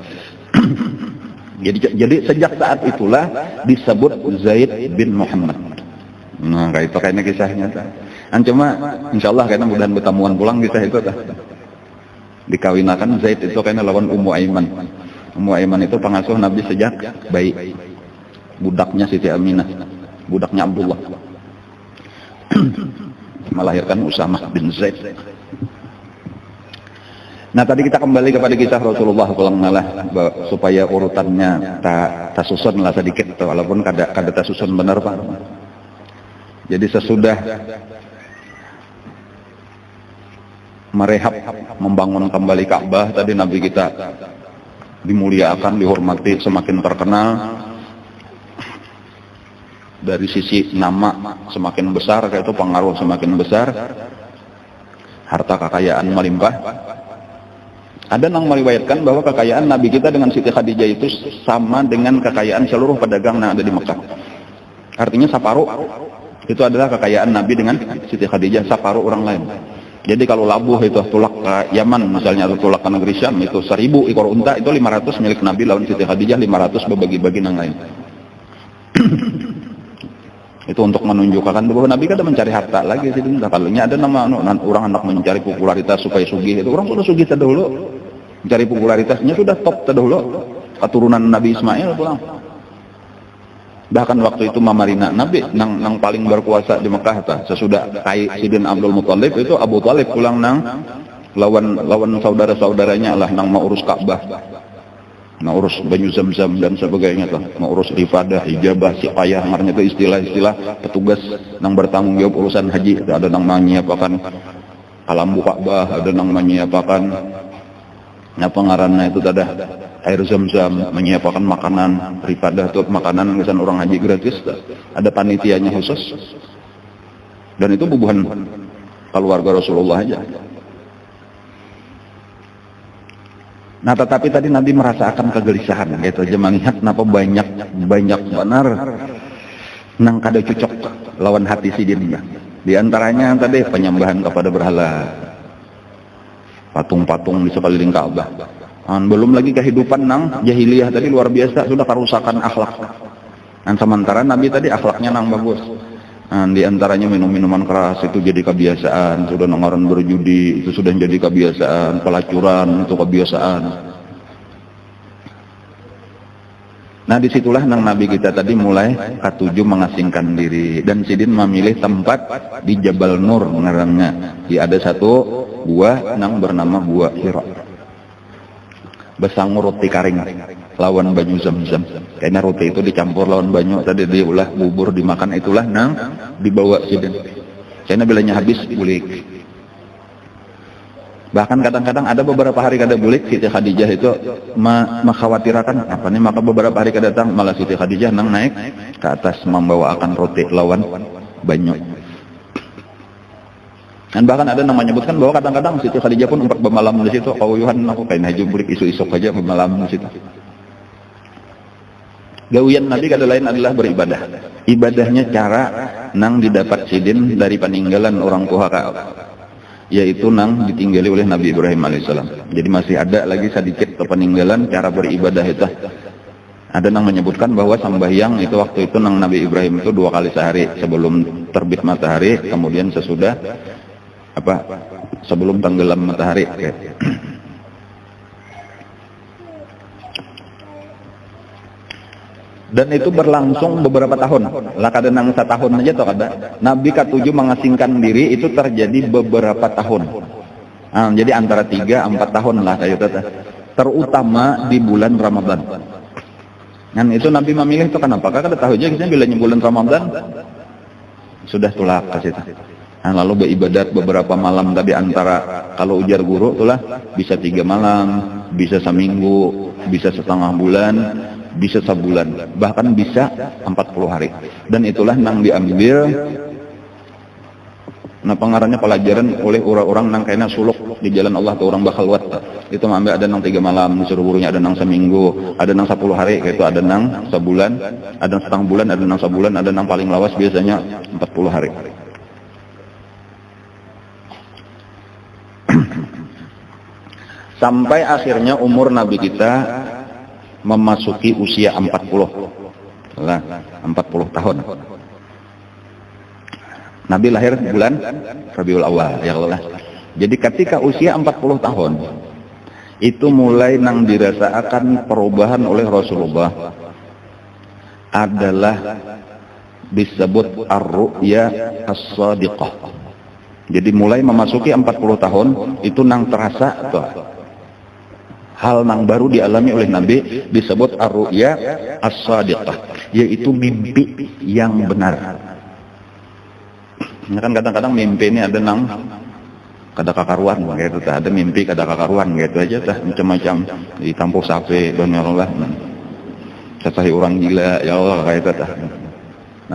jadi sejak saat itulah disebut Zaid bin Muhammad. Nah, kayak itu kayaknya kisahnya. Cuma insyaallah kayaknya mudah-mudahan bertemuan pulang kisah itu dikawinakan Zaid itu kayaknya lawan Ummu Aiman. Ummu Aiman itu pengasuh Nabi sejak bayi. Budaknya Siti Aminah, budaknya Abdullah. Melahirkan Usamah bin Zaid. Nah, tadi kita kembali kepada kisah Rasulullah sallallahu supaya urutannya tak susun lah sedikit, walaupun kada tak susun benar Pak. Jadi sesudah merehab membangun kembali Ka'bah, tadi Nabi kita dimuliakan, dihormati, semakin terkenal. Dari sisi nama semakin besar, kayak itu pengaruh semakin besar, harta kekayaan melimpah. Ada yang meriwayatkan bahwa kekayaan Nabi kita dengan Siti Khadijah itu sama dengan kekayaan seluruh pedagang yang ada di Mekah. Artinya separuh itu adalah kekayaan Nabi dengan Siti Khadijah, separuh orang lain. Jadi kalau labuh itu tulak ke Yaman misalnya, atau tulak ke negeri Syam itu 1000 ekor unta, itu 500 milik Nabi lawan Siti Khadijah, 500 berbagi-bagi yang lain. Itu untuk menunjukkan bahwa Nabi kan mencari harta lagi sih. Kalau ada nama orang anak mencari popularitas supaya sugih, itu orang sudah sugih terdahulu, mencari popularitasnya sudah top terdahulu, keturunan Nabi Ismail pulang. Bahkan waktu itu Mamarina Nabi nang paling berkuasa di Mekah sesudah Sidin Abdul Muthalib itu Abu Talib pulang nang lawan saudara-saudaranya lah nang mau urus Ka'bah, mau urus banyu Zam-Zam dan sebagainya mau urus ifadah, ijabah, siqayah, namanya itu istilah-istilah petugas nang bertanggung jawab urusan haji. Ada nang menyiapkan kalambu Ka'bah, ada nang menyiapkan apa ngaranna itu ada air Zam-Zam, menyiapkan makanan ibadah tuh, makanan misalnya orang haji gratis, ada panitianya khusus. Dan itu bubuhan keluarga Rasulullah aja. Nah, tetapi tadi Nabi merasakan kegelisahan gitu aja, melihat kenapa banyak benar nang kada cocok lawan hati Sidin. Di antaranya tadi penyembahan kepada berhala, patung-patung di sekeliling Ka'bah. Belum lagi kehidupan nang jahiliyah tadi luar biasa, sudah kerusakan akhlak. Dan sementara Nabi tadi akhlaknya nang bagus. Di antaranya minum-minuman keras itu jadi kebiasaan, sudah nongoran berjudi itu sudah jadi kebiasaan, pelacuran itu kebiasaan. Nah, disitulah nang Nabi kita tadi mulai ketujuh mengasingkan diri, dan Sidin memilih tempat di Jabal Nur ngarannya. Ada satu gua nang bernama Gua Hira. Besangu roti karing lawan banyu Zam-Zam. Kayaknya roti itu dicampur lawan banyu tadi diulah bubur dimakan, itulah nang dibawa Sidin. Kayaknya bilanya habis bulik. Bahkan kadang-kadang ada beberapa hari kada bulik, Siti Khadijah itu mengkhawatirkan apa nih, maka beberapa hari kada datang malah Siti Khadijah nang naik ke atas membawakan roti lawan banyu. Dan bahkan ada yang menyebutkan bahwa kadang-kadang Siti Khadijah pun empat bermalam di situ. Kauyuhan aku kain haju bulik isu-isuk aja bermalam di situ. Gawian Nabi kada lain adalah beribadah. Ibadahnya cara nang didapat Sidin dari peninggalan orang tua yaitu nang ditinggali oleh Nabi Ibrahim alaihissalam. Jadi masih ada lagi sedikit peninggalan cara beribadah itu. Ada yang menyebutkan bahwa sembahyang itu waktu itu nang Nabi Ibrahim itu 2 kali sehari, sebelum terbit matahari, kemudian sesudah sebelum tenggelam matahari. Dan itu berlangsung beberapa tahun. Lah kada nang setahun aja toh kada. Nabi ke-7 mengasingkan diri itu terjadi beberapa tahun. Jadi antara 3-4 tahun lah kayak itu. Terutama di bulan Ramadan. Dan itu Nabi memilih itu kenapa? Kada tahu aja kisahnya bila bulan Ramadan sudah tulak ke situ. Lalu beribadat beberapa malam tadi antara kalau ujar guru itulah bisa 3 malam, bisa seminggu, bisa setengah bulan, bisa sebulan, bahkan bisa 40 hari. Dan itulah yang diambil pengarahnya pelajaran oleh orang-orang nang kena suluk di jalan Allah atau orang bakal wat. Itu ambil ada nang 3 malam, disuruh gurunya ada nang seminggu, ada nang 10 hari, itu ada nang sebulan, ada nang setengah bulan, ada nang sebulan, ada nang paling lawas biasanya 40 hari. Sampai akhirnya umur Nabi kita memasuki usia 40 tahun. Nabi lahir bulan Rabiul Awal ya Allah. Jadi ketika usia 40 tahun itu mulai nang dirasakan perubahan oleh Rasulullah adalah disebut ar-ru'ya as-sadiqah. Jadi mulai memasuki 40 tahun itu nang terasa tuh. Hal yang baru dialami oleh Nabi disebut ar-ru'ya as-sadiqah, yaitu mimpi yang benar. Kan kadang-kadang mimpi ini ada nang kada kakaruan gitu, ada mimpi kada kakaruan gitu aja tah, macam-macam ditampuk sapi dan ya Allah, sesahi orang gila ya Allah kayak itu tah.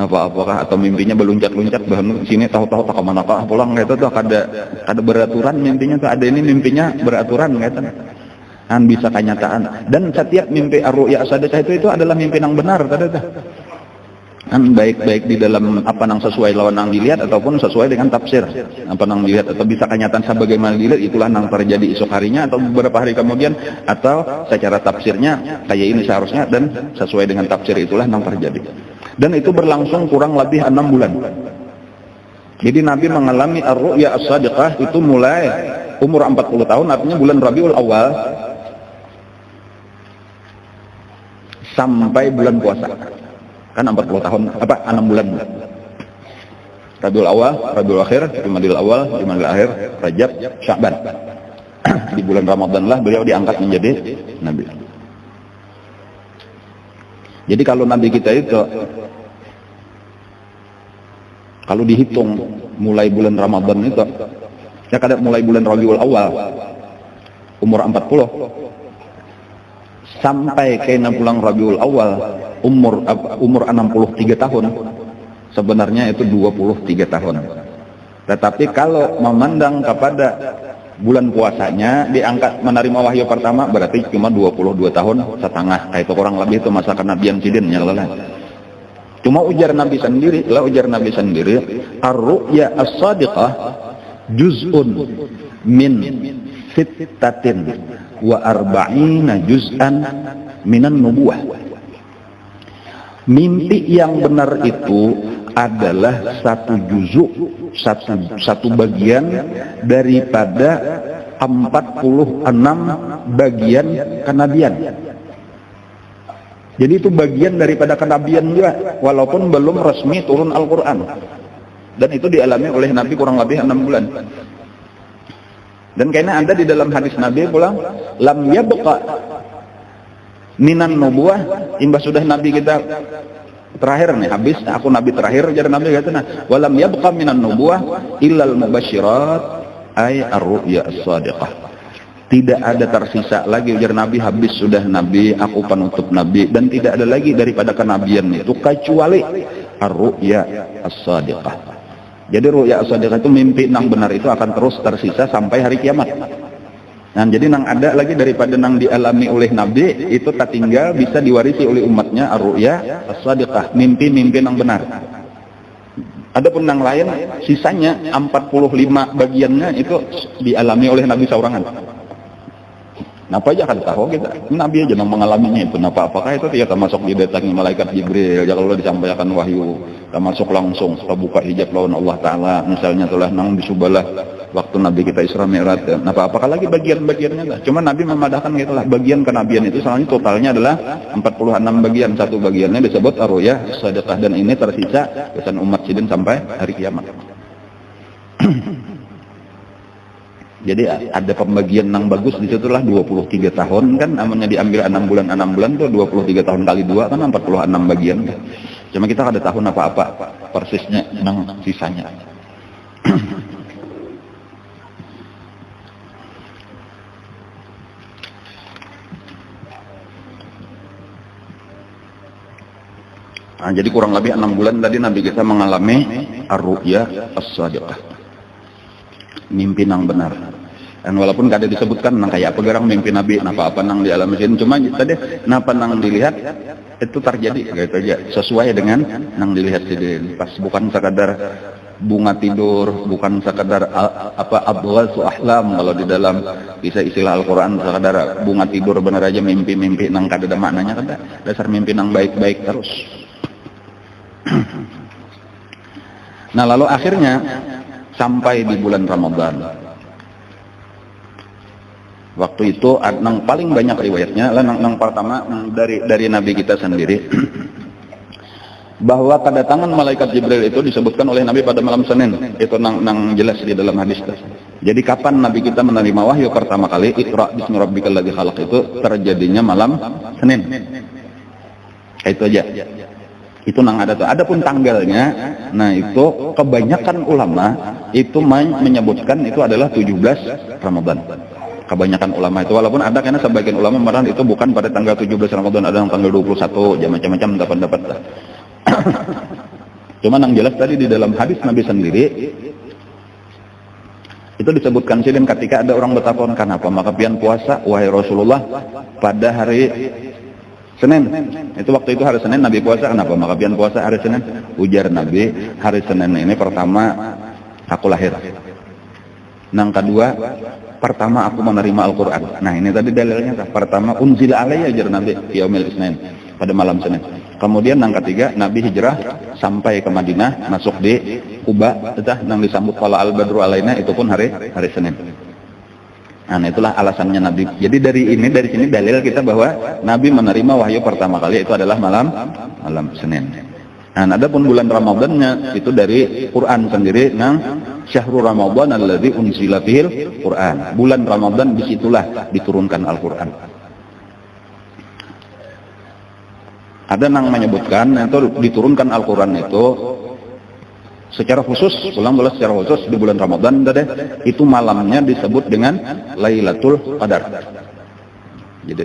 Apa-apakah atau mimpinya berluncat-luncat bahan sini tahu-tahu tak kemana kah pulang gitu tuh, kada beraturan mimpinya tuh, ada ini mimpinya beraturan gitu. Bisa kenyataan, dan setiap mimpi ar-ru'ya as-sadiqah itu adalah mimpi yang benar tadi tuh. Baik-baik di dalam apa yang sesuai lawan yang dilihat ataupun sesuai dengan tafsir apa yang dilihat, atau bisa kenyataan sebagaimana dilihat itulah yang terjadi esok harinya atau beberapa hari kemudian, atau secara tafsirnya kayak ini seharusnya dan sesuai dengan tafsir itulah yang terjadi. Dan itu berlangsung kurang lebih 6 bulan. Jadi Nabi mengalami ar-ru'ya as-sadiqah itu mulai umur 40 tahun, artinya bulan Rabiul Awal sampai bulan puasa. Kan 40 tahun, 6 bulan. Rabiul Awal, Rabiul Akhir, Jumadil Awal, Jumadil Akhir, Rajab, Sya'ban. Di bulan Ramadan lah beliau diangkat menjadi Nabi. Jadi kalau Nabi kita itu, kalau dihitung mulai bulan Ramadan itu, ya kadang mulai bulan Rabiul Awal, umur 40, sampai ke bulan Rabiul Awal umur 63 tahun, sebenarnya itu 23 tahun. Tetapi kalau memandang kepada bulan puasanya diangkat menerima wahyu pertama berarti cuma 22 tahun setengah, kayak itu kurang lebih itu masa kenabian sidin ya Allah. Cuma ujar Nabi sendiri ar-ru'ya as-sadiqah juz'un min sittatin wa arba'ina juz'an minan nubuwah. Mimpi yang benar itu adalah satu juzuk, satu bagian daripada 46 bagian kenabian. Jadi itu bagian daripada kenabian juga, walaupun belum resmi turun Al-Quran. Dan itu dialami oleh Nabi kurang lebih 6 bulan. Dan kayaknya ada di dalam hadis Nabi pulang, lam yabqa minan nubuwah, imbas sudah Nabi kita terakhir nih, habis aku Nabi terakhir, jadi Nabi kata nah, walam yabqa minan nubuwah illal mubasyirat ay ar-ru'ya as-sadiqah. Tidak ada tersisa lagi ujar Nabi, habis sudah Nabi, aku penutup Nabi, dan tidak ada lagi daripada kenabian itu kecuali ar-ru'ya as-sadiqah. Jadi ru'ya as-sadiqah itu mimpi nang benar itu akan terus tersisa sampai hari kiamat. Nah, jadi nang ada lagi daripada nang dialami oleh Nabi itu tak tinggal bisa diwarisi oleh umatnya ar-ru'ya as-sadiqah, mimpi-mimpi nang benar. Adapun nang lain sisanya 45 bagiannya itu dialami oleh Nabi saurangan. Napa aja kan tahu kita, Nabi aja yang mengalaminya itu. Napa apakah itu tidak termasuk didatangi malaikat Jibril, ya kalau disampaikan wahyu, termasuk langsung buka hijab lawan Allah Ta'ala, misalnya telah nang disubalah waktu Nabi kita Isra Mi'raj. Nah, apakah lagi bagian-bagiannya lah. Cuma Nabi memadahkan gitulah, bagian kenabian itu soalnya totalnya adalah 46 bagian. Satu bagiannya disebut ar-ru'ya shadiqah, dan ini tersisa kesan umat sidin sampai hari kiamat. Jadi ada pembagian yang bagus di situlah 23 tahun kan, namanya diambil 6 bulan tuh 23 tahun kali 2 kan 46 bagian. Cuma kita ada tahun apa-apa persisnya nang sisanya. Nah, jadi kurang lebih 6 bulan tadi Nabi kita mengalami ar-ru'ya as-shadiqah, mimpi nang benar. Dan walaupun kada disebutkan nang kayak apa gerang mimpi Nabi, apa nang di alam mesin, cuma tadi napa nang dilihat itu terjadi gitu aja, sesuai dengan nang dilihat sidin. Pas bukan sekadar bunga tidur, bukan sekadar abghasu ahlam kalau di dalam bisa istilah Al-Qur'an, sekadar bunga tidur bener aja, mimpi-mimpi nang kada ada maknanya, kada dasar mimpi nang baik-baik terus. Nah, lalu akhirnya sampai di bulan Ramadan. Waktu itu yang paling banyak riwayatnya yang pertama dari Nabi kita sendiri bahwa kedatangan malaikat Jibril itu disebutkan oleh Nabi pada malam Senin. Itu nang jelas di dalam hadis. Jadi kapan Nabi kita menerima wahyu pertama kali, Iqra bismi rabbikal ladzi khalaq, itu terjadinya malam Senin. Itu aja. Itu nang ada tuh. Adapun tanggalnya, nah itu kebanyakan ulama itu menyebutkan itu adalah 17 Ramadan. Kebanyakan ulama itu, walaupun ada karena sebagian ulama merah itu bukan pada tanggal 17 Ramadan, ada yang tanggal 21, ya macam-macam dapat lah. Cuman yang jelas tadi di dalam hadis Nabi sendiri itu disebutkan sidin ketika ada orang bertakon, kenapa maka pian puasa wahai Rasulullah pada hari Senin. Itu waktu itu hari Senin Nabi puasa, kenapa maka pian puasa hari Senin? Ujar Nabi, hari Senin ini pertama aku lahir. Yang kedua, pertama aku menerima Al-Quran. Nah ini tadi dalilnya. Pertama, unzila alayya jar Nabi yaumil isnin, pada malam Senin. Kemudian yang ketiga, Nabi hijrah sampai ke Madinah, masuk di Kuba, yang disambut kala al-badru alaina, itu pun hari Senin. Nah itulah alasannya Nabi. Jadi dari sini dalil kita bahwa Nabi menerima wahyu pertama kali itu adalah malam Senin. Nah, adapun bulan Ramadannya itu dari Quran sendiri, syahrul Ramadan alladzi unzila fihil Quran. Bulan Ramadan disitulah diturunkan Al-Quran. Ada yang menyebutkan itu diturunkan Al-Quran itu secara khusus, secara khusus di bulan Ramadan itu malamnya disebut dengan Lailatul Qadar. Jadi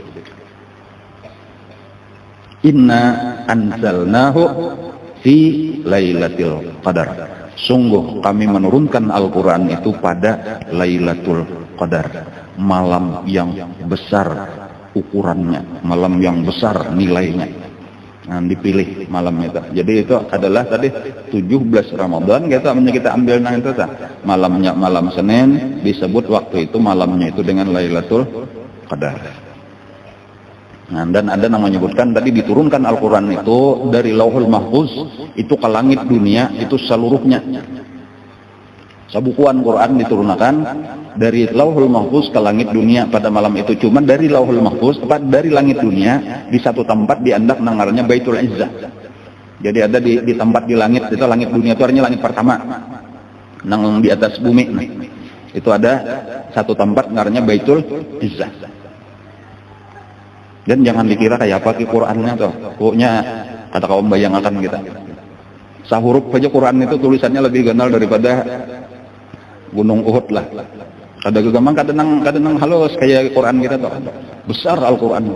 inna anzalnahu fi Lailatul Qadar. Sungguh kami menurunkan Al-Quran itu pada Lailatul Qadar, malam yang besar ukurannya, malam yang besar nilainya. Nah, dipilih malam itu. Jadi itu adalah tadi 17 Ramadan kita ambil itu malamnya malam Senin, disebut waktu itu malamnya itu dengan Lailatul Qadar. Nah, dan ada yang menyebutkan tadi diturunkan Al-Quran itu dari Lauhul Mahfuz itu ke langit dunia itu seluruhnya. Sabukuan Quran diturunkan dari Lauhul Mahfuz ke langit dunia pada malam itu. Cuma dari Lauhul Mahfuz dari langit dunia di satu tempat diandak nangarnya Baitul Izzah. Jadi ada di tempat di langit itu, langit dunia itu artinya langit pertama nang di atas bumi. Nah, itu ada satu tempat nangarnya Baitul Izzah. Dan jangan dikira kayak apa ki Qurannya tuh. Pokoknya kata kaum bayangkan kita. Sahuruf aja Quran itu tulisannya lebih ganal daripada Gunung Uhud lah. Kadang halus kayak Quran kita tuh. Besar Al-Quran.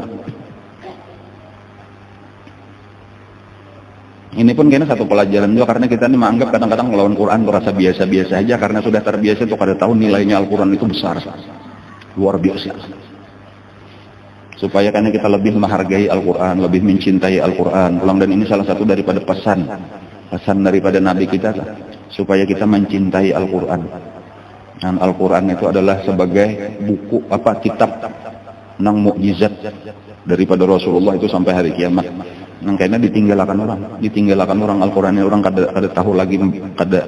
Ini pun kayaknya satu pelajaran juga, karena kita ini menganggap kadang-kadang melawan Quran merasa biasa-biasa aja karena sudah terbiasa untuk kada tahu nilainya Al-Quran itu besar. Luar biasa. Supaya karena kita lebih menghargai Al-Quran, lebih mencintai Al-Quran. Dan ini salah satu daripada pesan daripada Nabi kita, supaya kita mencintai Al-Quran. Dan Al-Quran itu adalah sebagai buku kitab nang mukjizat daripada Rasulullah itu sampai hari kiamat. Nang kayaknya ditinggalkan orang Al-Quran ini, orang kada tahu lagi, kada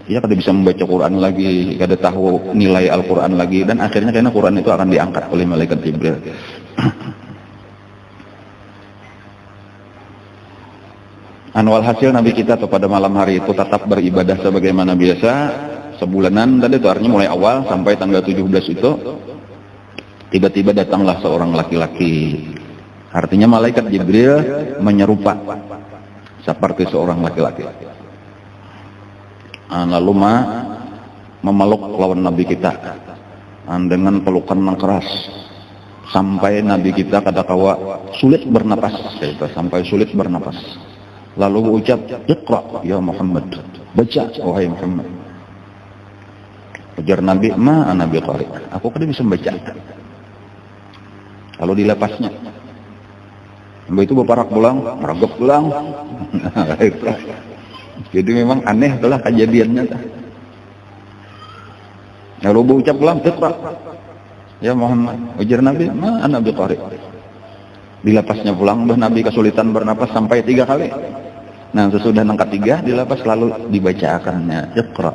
Ya kada bisa membaca Quran lagi, kada tahu nilai Al-Quran lagi, dan akhirnya karena Quran itu akan diangkat oleh malaikat Jibril. Anwal hasil Nabi kita tuh pada malam hari itu tetap beribadah sebagaimana biasa sebulanan tadi itu, artinya mulai awal sampai tanggal 17 itu tiba-tiba datanglah seorang laki-laki, artinya malaikat Jibril menyerupa seperti seorang laki-laki. Lalu memeluk lawan Nabi kita dengan pelukan yang keras sampai Nabi kita katakan sulit bernapas, sampai sulit bernapas. Lalu berucap, "Iqra ya Muhammad." Baca wahai Muhammad. Ujar Nabi, "Ma ana biqari." Aku kada bisa membaca. Lalu dilepasnya. Nabi itu berparak pulang, meragap pulang. Jadi memang aneh telah kejadiannya. Lalu berucap pulang, "Iqra ya Muhammad." Ujar Nabi, "Ma ana biqari." Dilepasnya pulang, Nabi kesulitan bernapas sampai 3 kali. Nah, sesudah yang ketiga dilepas lalu dibacakannya, "Iqra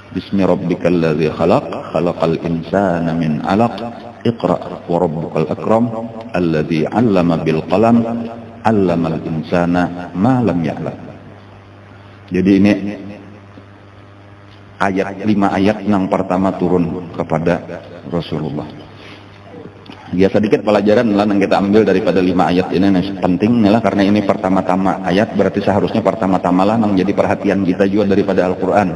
bismi rabbikal ladzi khalaq, khalaqal insana min 'alaq, iqra wa rabbukal akram, alladzi 'allama bil qalam, 'allamal insana ma lam ya'lam." Jadi ini ayat 5 ayat yang pertama turun kepada Rasulullah. Ya sedikit pelajaran lah yang kita ambil daripada 5 ayat ini penting lah, karena ini pertama-tama ayat, berarti seharusnya pertama-tama lah menjadi perhatian kita juga daripada Al-Quran.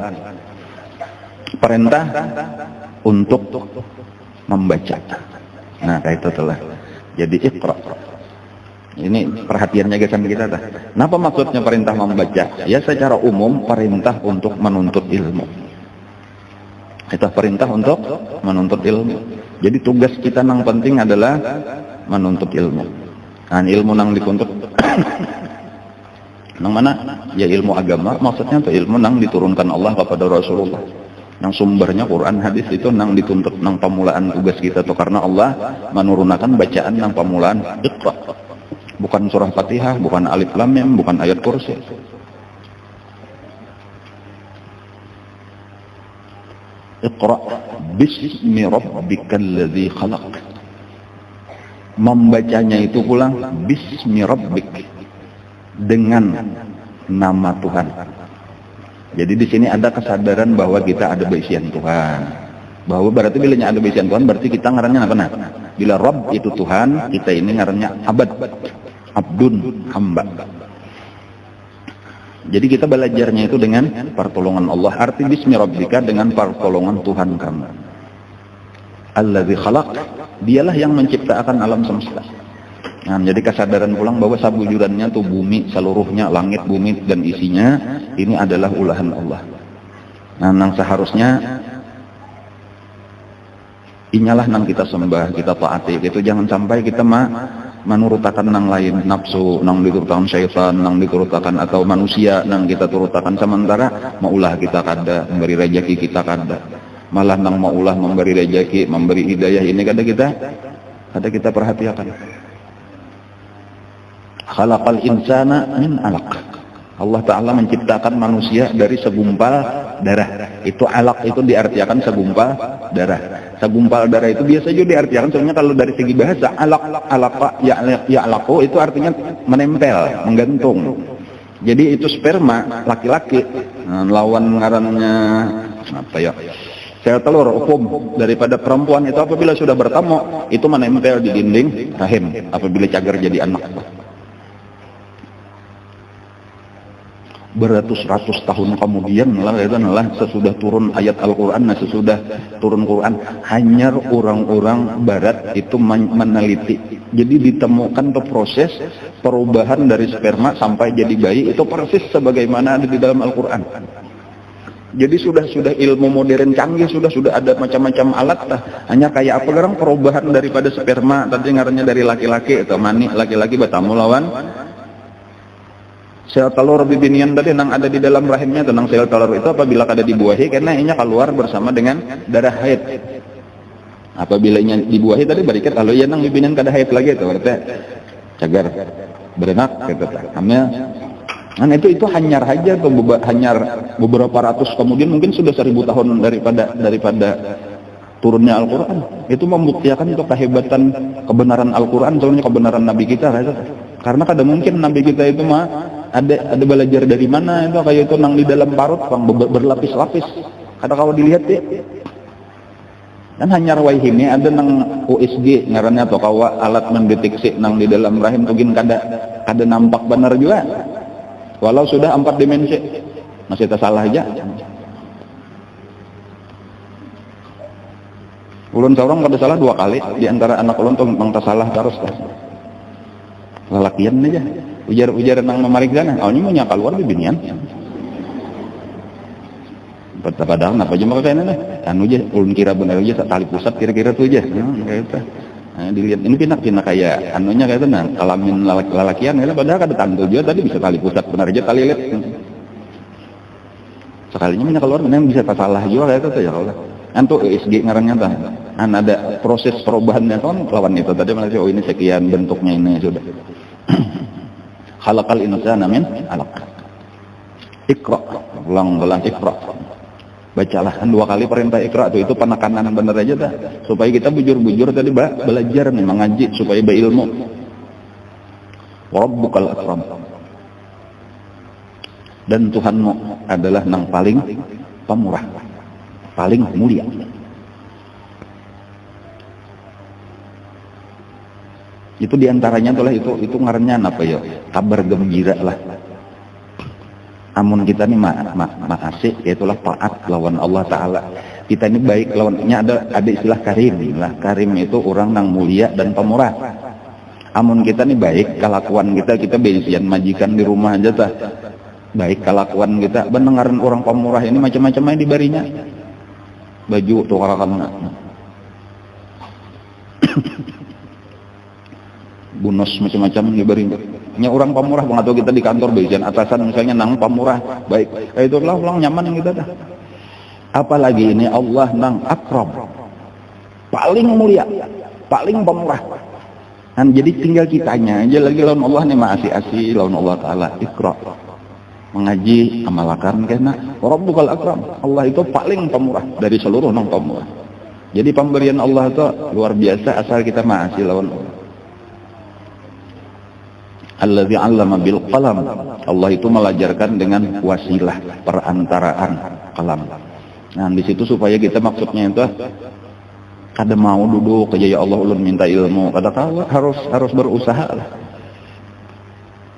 Perintah untuk membaca. Nah kayak itu telah. Jadi Iqra. Ini perhatiannya guys kita dah. Kenapa maksudnya perintah membaca? Ya secara umum perintah untuk menuntut ilmu. Itu perintah untuk menuntut ilmu. Jadi tugas kita yang penting adalah menuntut ilmu. Nah, ilmu yang dituntut yang mana? Ya ilmu agama, maksudnya itu ilmu yang diturunkan Allah kepada Rasulullah. Yang sumbernya Quran hadis itu yang dituntut, yang pemulaan tugas kita tuh, karena Allah menurunkan bacaan yang pemulaan Iqra. Bukan surah Fatihah, bukan alif lam mim, bukan ayat kursi. Iqra bismi rabbikal ladzi khalaq. Membacanya itu pulang bismi rabbik, dengan nama Tuhan. Jadi di sini ada kesadaran bahwa kita ada beisian Tuhan. Bahwa berarti bilanya ada beisian Tuhan berarti kita ngarannya apa? Nah, bila Rabb itu Tuhan, kita ini ngarannya abad, abdun, hamba. Jadi kita belajarnya itu dengan pertolongan Allah. Arti bismi rabbika dengan pertolongan Tuhan kamu. Alladzi khalaq, dialah yang menciptakan alam semesta. Nah, jadi kesadaran pulang bahwa sabujurannya tuh bumi seluruhnya, langit, bumi dan isinya ini adalah ulahan Allah. Nah, yang seharusnya inyalah nang kita sembah, kita taati. Itu jangan sampai kita menurutakan nang lain, nafsu, nang diturutakan syaitan, nang diturutakan atau manusia, nang kita turutakan, sementara maulah kita kada memberi rezeki kita kada, malah nang maulah memberi rezeki, memberi hidayah ini kada kita perhatikan. Khalaqal insana min 'alaq. Allah Ta'ala menciptakan manusia dari segumpal darah. Itu alaq itu diartikan segumpal darah. Segumpal darah itu biasa juga diartikan sebenarnya kalau dari segi bahasa alaqa ya'laqu itu artinya menempel, menggantung. Jadi itu sperma laki-laki. Nah, lawan ngarannya apa ya? Sel telur hukum daripada perempuan itu apabila sudah bertemu itu menempel di dinding rahim apabila cagar jadi anak. Beratus-ratus tahun kemudian sesudah turun ayat Al-Quran, sesudah turun Quran, hanya orang-orang barat itu meneliti. Jadi ditemukan proses perubahan dari sperma sampai jadi bayi itu persis sebagaimana ada di dalam Al-Quran. Jadi sudah ilmu modern canggih, sudah ada macam-macam alat lah. Hanya kayak apa sekarang perubahan daripada sperma tadi ngarannya dari laki-laki atau mani laki-laki bertemu lawan sel telur bibinian tadi yang ada di dalam rahimnya, tentang sel telur itu apabila kada dibuahi karena ini keluar bersama dengan darah haid. Apabila ini dibuahi tadi berikat kalau ia nang bibinian kada haid lagi itu berarti cagar berenak gitu. Namanya Nah itu hanyar aja tuh, hanyar beberapa ratus kemudian mungkin sudah 1000 tahun daripada turunnya Al-Quran. Itu membuktikan itu kehebatan kebenaran Al-Quran, soalnya kebenaran Nabi kita. Karena kada mungkin Nabi kita itu mah ada belajar dari mana itu, kayak itu nang di dalam parut bang berlapis-lapis. Kada kalau dilihat ya. Dan hanyar waih ini ada nang USG ngarannya atau kawa alat mendeteksi nang di dalam rahim mungkin kada nampak benar juga. Walau sudah 4 dimensi masih tersalah aja. Ulun seorang kada salah 2 kali di antara anak ulun tuh mang tersalah terus. Lalakian aja. Ujar nang memariksa nah, awalnya mau nyakal luar bibinian. Padahal apa aja maka kayaknya anu aja ulun kira benar aja tali pusat kira-kira tuh aja. Kayak itu. Nah, dilihat ini pinak kayak anunya kayak itu nah kelamin lalakian ya, padahal kada tantu juga tadi bisa tali pusat benar aja tali lihat. Sekalinya minyak keluar memang bisa salah juga kayak itu ya Allah. Antu ESG ngarannya tah. Ada proses perubahannya kan lawan itu tadi malah oh ini sekian bentuknya ini sudah. Khalaqal insana min 'alaq. Iqra, ulang Iqra. Bacalah 2 kali perintah Iqra itu penekanan bener aja dah supaya kita bujur-bujur tadi belajar nih mengaji supaya berilmu. Rabbukal akram, dan Tuhanmu adalah nang paling pemurah, paling mulia. Itu diantaranya itulah itu ngarannya apa ya, kabar gembira lah. Amun kita nih ma'asih, yaitulah taat lawan Allah Ta'ala. Kita ini baik lawannya ada istilah karim lah. Karim itu orang yang mulia dan pemurah. Amun kita nih baik kelakuan kita besian majikan di rumah aja tah. Baik kelakuan kita, mendengaran orang pemurah ini macam-macamnya dibarinya. Baju tukarakan bonus macam-macam dibarinya. Nya orang pemurah bang atau kita di kantor bagian atasan misalnya nang pemurah baik itu lah ulang nyaman kita dah. Apalagi ini Allah nang akram, paling mulia, paling pemurah. Dan jadi tinggal kitanya aja lagi lawan Allah nih masih lawan Allah Taala. Iqra, mengaji amalakan kena Rabbukal akram. Allah itu paling pemurah dari seluruh nang pemurah. Jadi pemberian Allah itu luar biasa asal kita masih lawan Allah. Alladzi 'allama bil qalam. Allah itu melajarkan dengan wasilah perantaraan kalam. Nah, di situ supaya kita maksudnya itu kada mau duduk aja ya Allah ulun minta ilmu, kada tahu harus berusaha lah.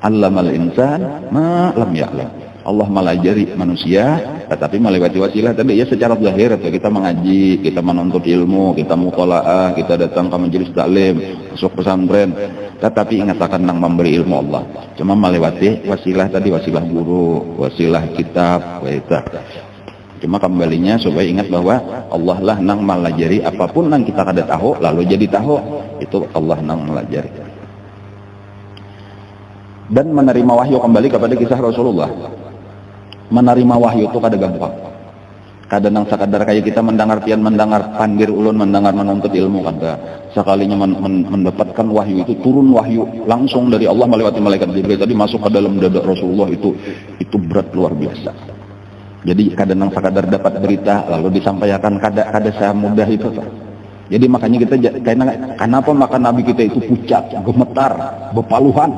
'Allamal insan ma lam ya'lam. Allah melajari manusia tetapi melewati wasilah tadi ya secara zahir atau kita mengaji, kita menuntut ilmu, kita mutalaah, kita datang ke majelis taklim, masuk pesantren, tetapi ingat akan nang memberi ilmu Allah. Cuma melewati wasilah tadi, wasilah guru, wasilah kitab, kita. Cuma kembalinya supaya ingat bahwa Allah lah nang melajari apapun nang kita kada tahu lalu jadi tahu, itu Allah nang melajari. Dan menerima wahyu kembali kepada kisah Rasulullah. Menerima wahyu itu kada gampang. Kada nang sakadar kayak kita mendengar pandir ulun, mendengar menuntut ilmu kada. Sekalinya mendapatkan wahyu itu turun wahyu langsung dari Allah melewati malaikat Jibril tadi masuk ke dalam dada Rasulullah itu berat luar biasa. Jadi kada nang sakadar dapat berita lalu disampaikan kada semudah itu. Jadi makanya kita kenapa maka Nabi kita itu pucat, gemetar, bepaluhan.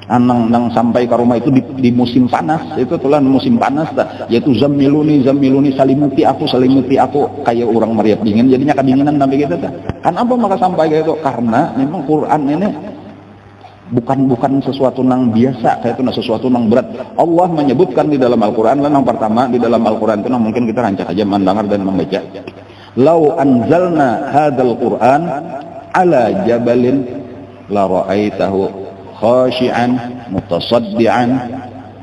Nang sampai ke rumah itu di musim panas, itu tulah musim panas yaitu zamiluni salimuti aku kayak orang meriap dingin, jadinya kedinginan Nabi kita dah. Kenapa maka sampai kayak itu? Karena memang Quran ini bukan sesuatu nang biasa, kayak itu sesuatu nang berat. Allah menyebutkan di dalam Al-Quran lah, yang pertama di dalam Al-Quran itu mungkin kita rancak aja mendengar dan membaca. Lau anzalna hadzal Quran ala jabalin la ra'aitahu khashi'an mutasaddian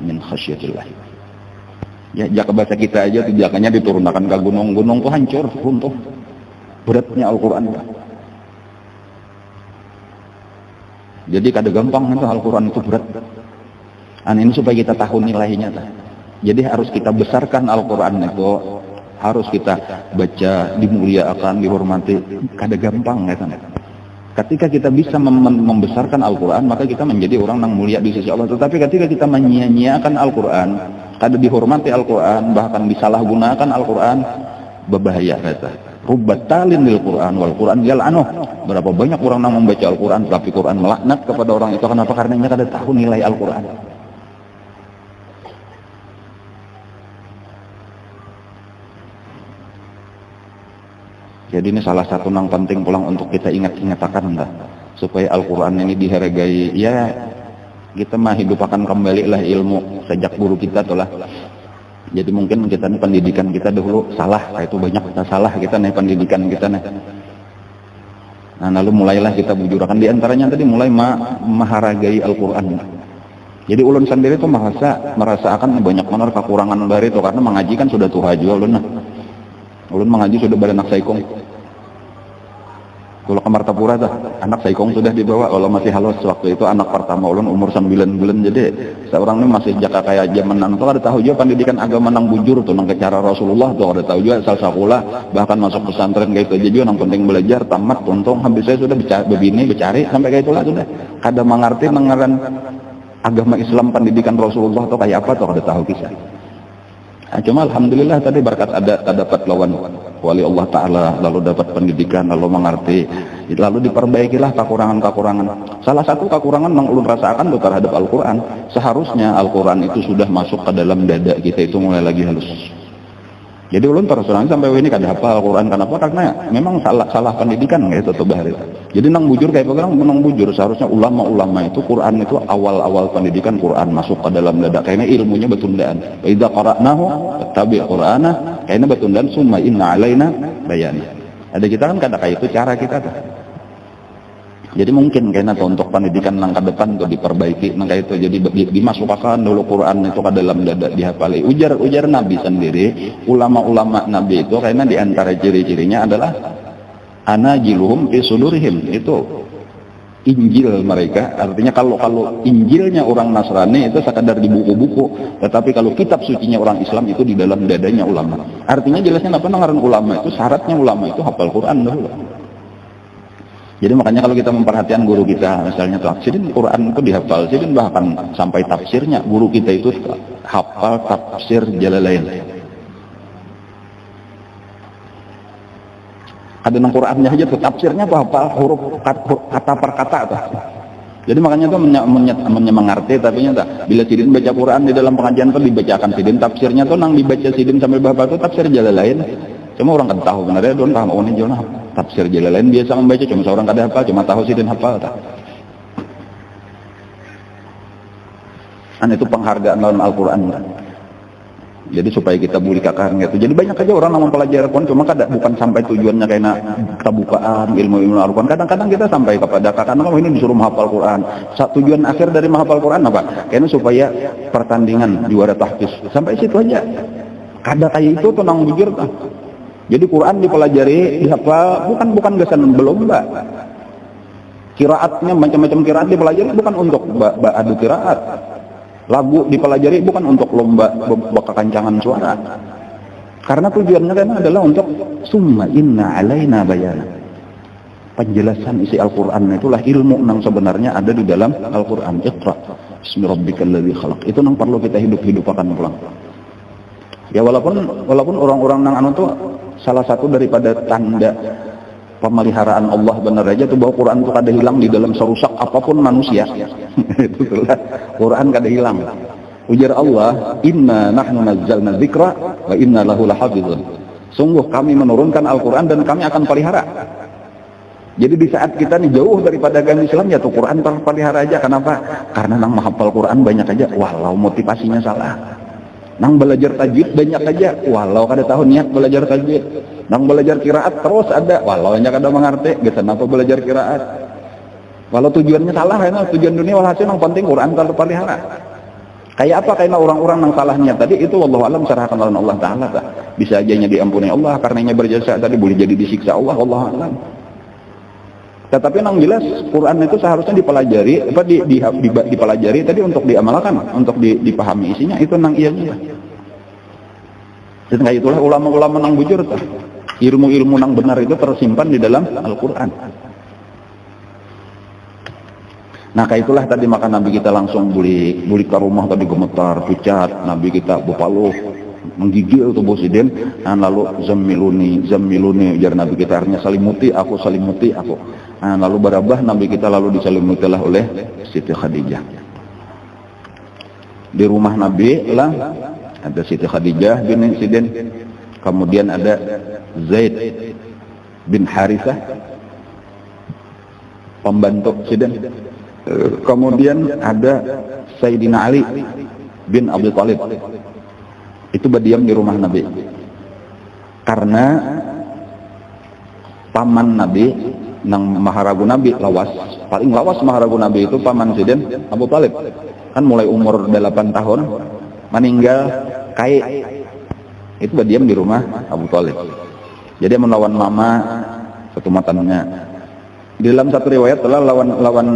min khasyatillah. Ya jaka bahasa kita aja tujakannya diturunkan ke gunung tuh hancur runtuh. Beratnya Al-Qur'an. Jadi kada gampang itu Al-Qur'an itu berat. Ini supaya kita tahu nilainya. Jadi harus kita besarkan Al-Qur'an itu, harus kita baca, dimuliakan, dihormati. Kada gampang ya kan. Ketika kita bisa membesarkan Al-Quran, maka kita menjadi orang yang mulia di sisi Allah. Tetapi ketika kita menyia-nyiakan Al-Quran, kada dihormati Al-Quran, bahkan disalahgunakan Al-Quran, berbahaya kata. Rubbatalin lil Quran wal Quran yal'anuh. Berapa banyak orang yang membaca Al-Quran, tapi Quran melaknat kepada orang itu. Kenapa? Karena dia kada tahu nilai Al-Quran. Jadi ini salah satu yang penting pulang untuk kita ingat-ingatakan lah, supaya Al-Quran ini dihargai. Ya kita mah hidup akan kembali lah ilmu sejak guru kita tuh lah. Jadi mungkin kita nih pendidikan kita dahulu salah, itu banyak kita salah kita nih pendidikan kita nih. Nah lalu mulailah kita bujurakan, diantaranya tadi mulai menghargai Al-Quran. Jadi ulun sendiri tuh merasakan banyak benar kekurangan dari itu, karena mengaji kan sudah tuh haju ulun nah. Ulun mengaji sudah beranak saikong. Kalau ke Martapura dah, anak saikong sudah dibawa. Kalau masih halus waktu itu anak pertama ulun umur 9 bulan. Jadi seorang ini masih jaka kayak zaman nanto. Ada tahu juga pendidikan agama nang bujur tuh, nang cara Rasulullah tuh. Ada tahu juga asal sekolah, bahkan masuk pesantren kayak itu juga nang penting belajar tamat. Untung habis saya sudah begini bercari sampai kayak itulah sudah. Kada mengerti mengeran agama Islam pendidikan Rasulullah tuh kayak apa tuh, ada tahu kisah. Nah, cuma alhamdulillah tadi berkat ada dapat lawan wali Allah Ta'ala, lalu dapat pendidikan, lalu mengerti, lalu diperbaikilah kekurangan-kekurangan. Salah satu kekurangan yang ulun rasakan itu terhadap Al-Quran, seharusnya Al-Quran itu sudah masuk ke dalam dada kita, itu mulai lagi halus. Jadi ulun terus terang sampai ini kada hafal Al-Quran. Kenapa? Karena memang salah pendidikan gitu tuh bahari. Jadi nang bujur kayak orang menang bujur, seharusnya ulama-ulama itu Quran itu awal-awal pendidikan Quran masuk ke dalam dada, karena ilmunya betundaan. Wa idza qara'nahu fattabi' Qur'ana, karena betundaan summa inna alaina bayana. Ada kita kan kada kayak itu cara kita tuh. Jadi mungkin kayaknya untuk pendidikan nang ke depan tuh diperbaiki nang kayak itu, jadi dimasukkan dulu Quran itu ke dalam dada, dihafali. Ujar Nabi sendiri, ulama-ulama Nabi itu kayaknya diantara ciri-cirinya adalah anajiluhum fi sudurihim, itu Injil mereka. Artinya kalau Injilnya orang Nasrani itu sekadar di buku-buku, tetapi kalau kitab sucinya orang Islam itu di dalam dadanya ulama. Artinya jelasnya apa ngaran ulama itu, syaratnya ulama itu hafal Quran dulu. Jadi makanya kalau kita memperhatikan guru kita, misalnya tuh sidin Quran itu dihafal, sidin bahkan sampai tafsirnya guru kita itu hafal tafsir Jalalain. Ada nang Qurannya aja tuh tafsirnya tuh hafal huruf kata per kata tuh. Jadi makanya tuh menyemangarti, tapi nyata bila sidin baca Quran di dalam pengajian tuh dibacakan sidin tafsirnya tuh nang dibaca sidin sambil bapak tuh tafsir Jalalain. Cuma orang kan tahu benar ya, don paham oh ini jona tafsir Jalalain biasa membaca, cuma seorang kada hafal, cuma tahu sidin hafal tak. Itu penghargaan dalam Al-Quran. Jadi supaya kita bulikakan gitu. Jadi banyak aja orang yang mempelajari Al-Quran, cuma bukan sampai tujuannya karena kebukaan ilmu Al-Quran. Kadang-kadang kita sampai kepada kadang ini disuruh menghafal Quran. Tujuan akhir dari menghafal Quran apa? Karena supaya pertandingan juara tahfiz. Sampai situ aja. Kada kayak itu tenang bujur tak. Jadi Quran dipelajari, dihafal, bukan gesan belum mbak. Kiraatnya macam-macam kiraat dipelajari bukan untuk adu kiraat. Lagu dipelajari bukan untuk lomba kekancangan suara. Karena tujuannya kan adalah untuk summa inna alaina bayana. Penjelasan isi Al-Quran itulah ilmu yang sebenarnya ada di dalam Al-Quran. Iqra bismi rabbikal ladzi khalaq. Itu yang perlu kita hidup-hidupakan pulang. Ya walaupun orang-orang yang anu tuh salah satu daripada tanda pemeliharaan Allah benar aja tuh bahwa Quran itu kada hilang di dalam serusak apapun manusia. Itulah Quran kada hilang. Ujar Allah, inna nahnu nazzalna dzikra wa inna lahu lahafizun. Sungguh kami menurunkan Al-Quran dan kami akan pelihara. Jadi di saat kita nih jauh daripada agama Islam ya tuh Quran terpelihara aja. Kenapa? Karena nang menghafal Quran banyak aja walau motivasinya salah. Nang belajar tajwid banyak aja walau kada tahu niat belajar tajwid. Nang belajar qiraat terus ada walau nya kada mengerti gitu kenapa belajar qiraat. Walau tujuannya salah karena tujuan dunia walhasil yang penting Quran kalau pelihara. Kayak apa karena orang-orang yang salahnya tadi itu wallahu alam serahkan oleh Allah taala tak. Bisa ajanya diampuni Allah karenanya berjasa tadi boleh jadi disiksa Allah wallahu alam. Tetapi yang jelas Quran itu seharusnya dipelajari dipelajari tadi untuk diamalkan, untuk dipahami isinya itu nang iya juga. Dan kayak itulah ulama-ulama nang bujur tuh. Ilmu-ilmu nang benar itu tersimpan di dalam Al-Quran. Nah kayak itulah tadi maka Nabi kita langsung buli ke rumah tadi gemetar, pucat, Nabi kita bepaluh, menggigil tuh Bosidin, nah, lalu zammiluni, ujar Nabi kita, artinya salimuti aku. Nah, lalu barabah Nabi kita lalu disalimutilah oleh Siti Khadijah. Di rumah Nabi lah ada Siti Khadijah bin Sidin, kemudian ada Zaid bin Harithah, pembantu Sidin. Kemudian ada Sayyidina Ali bin Abi Thalib. Itu berdiam di rumah Nabi. Karena paman Nabi nang maharagu Nabi lawas, paling lawas maharagu Nabi itu paman Sidin Abu Thalib. Kan mulai umur 8 tahun meninggal kai. Itu berdiam di rumah Abu Thalib. Jadi melawan mama ketumatannya. Di dalam satu riwayat telah lawan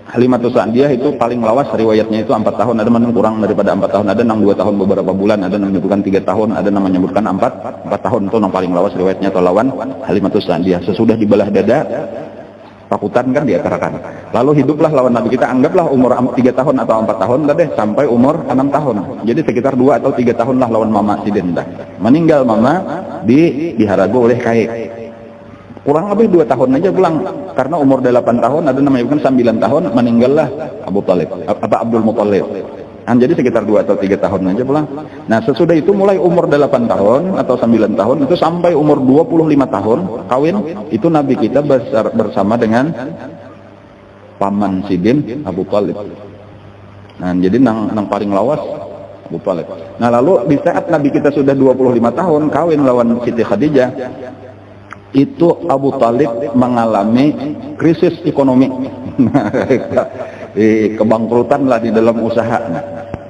Halimatus Sa'diyah itu paling lawas, riwayatnya itu 4 tahun, ada yang kurang daripada 4 tahun, ada yang 2 tahun beberapa bulan, ada yang menyebutkan 3 tahun, ada yang menyebutkan 4 tahun, itu yang paling lawas riwayatnya atau lawan Halimatus Sa'diyah. Sesudah dibelah dada, takutan kan diakarakan. Lalu hiduplah lawan Nabi kita, anggaplah umur 3 tahun atau 4 tahun lah deh, sampai umur 6 tahun. Jadi sekitar 2 atau 3 tahun lah lawan mama Sidin dah. Meninggal mama diharagu oleh Kai. Kurang lebih 2 tahun aja pulang, karena umur 8 tahun, ada namanya bukan 9 tahun, meninggallah Abdul Muthalib. Jadi sekitar 2 atau 3 tahun aja pulang. Nah sesudah itu mulai umur 8 tahun atau 9 tahun, itu sampai umur 25 tahun, kawin, itu Nabi kita bersama dengan paman Sidin Abu Thalib. Nah jadi nang paling lawas Abu Thalib. Nah lalu di saat Nabi kita sudah 25 tahun, kawin lawan Siti Khadijah, itu Abu Thalib mengalami krisis ekonomi. Kebangkrutan lah di dalam usaha.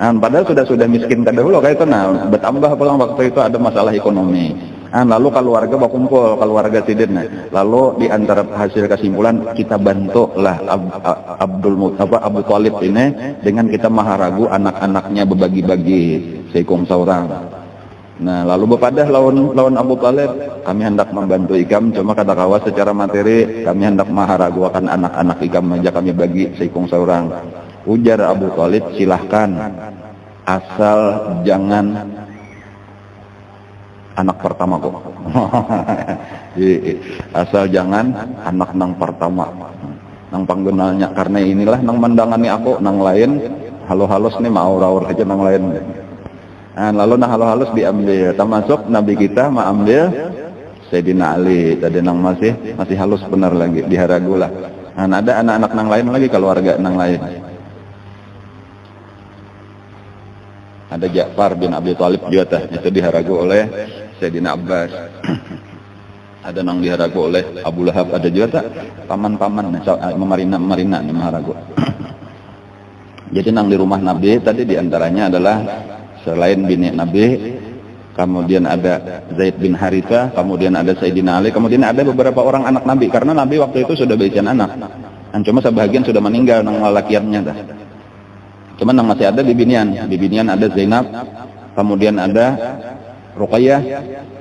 Nah, padahal sudah miskin dahulu kayak itu. Nah, bertambah pulang waktu itu ada masalah ekonomi. Nah, lalu keluarga berkumpul, keluarga Sidin. Lalu di antara hasil kesimpulan kita bantulah Abu Thalib ini dengan kita maharagu anak-anaknya berbagi-bagi seikung saurang. Nah, lalu bepadah lawan Abu Thalib, kami hendak membantu ikam, cuma kata kawas secara materi kami hendak maharagu akan anak-anak ikam aja kami bagi seikung seorang. Ujar Abu Thalib, silahkan, asal jangan anak pertama kok. Asal jangan anak nang pertama, nang panggenalnya, karena inilah nang mendangani aku, nang lain halus-halus nih mau rawur aja nang lain. Nah, lalu halus diambil, termasuk Nabi kita mengambil Sayyidina Ali tadi nang masih halus benar lagi diharagu lah. Nah, ada anak-anak nang lain lagi, keluarga nang lain. Ada Ja'far bin Abi Thalib juga itu diharagu oleh Sayyidina Abbas. Ada nang diharagu oleh Abu Lahab, ada juga paman-paman memarina nih maharagu. Jadi nang di rumah Nabi tadi diantaranya adalah selain bini Nabi, kemudian ada Zaid bin Harithah, kemudian ada Sayyidina Ali, kemudian ada beberapa orang anak Nabi, karena Nabi waktu itu sudah berikan anak, dan cuma sebagian sudah meninggal nang lalakiannya dah. Cuma nang masih ada di binian ada Zainab, kemudian ada Ruqayyah,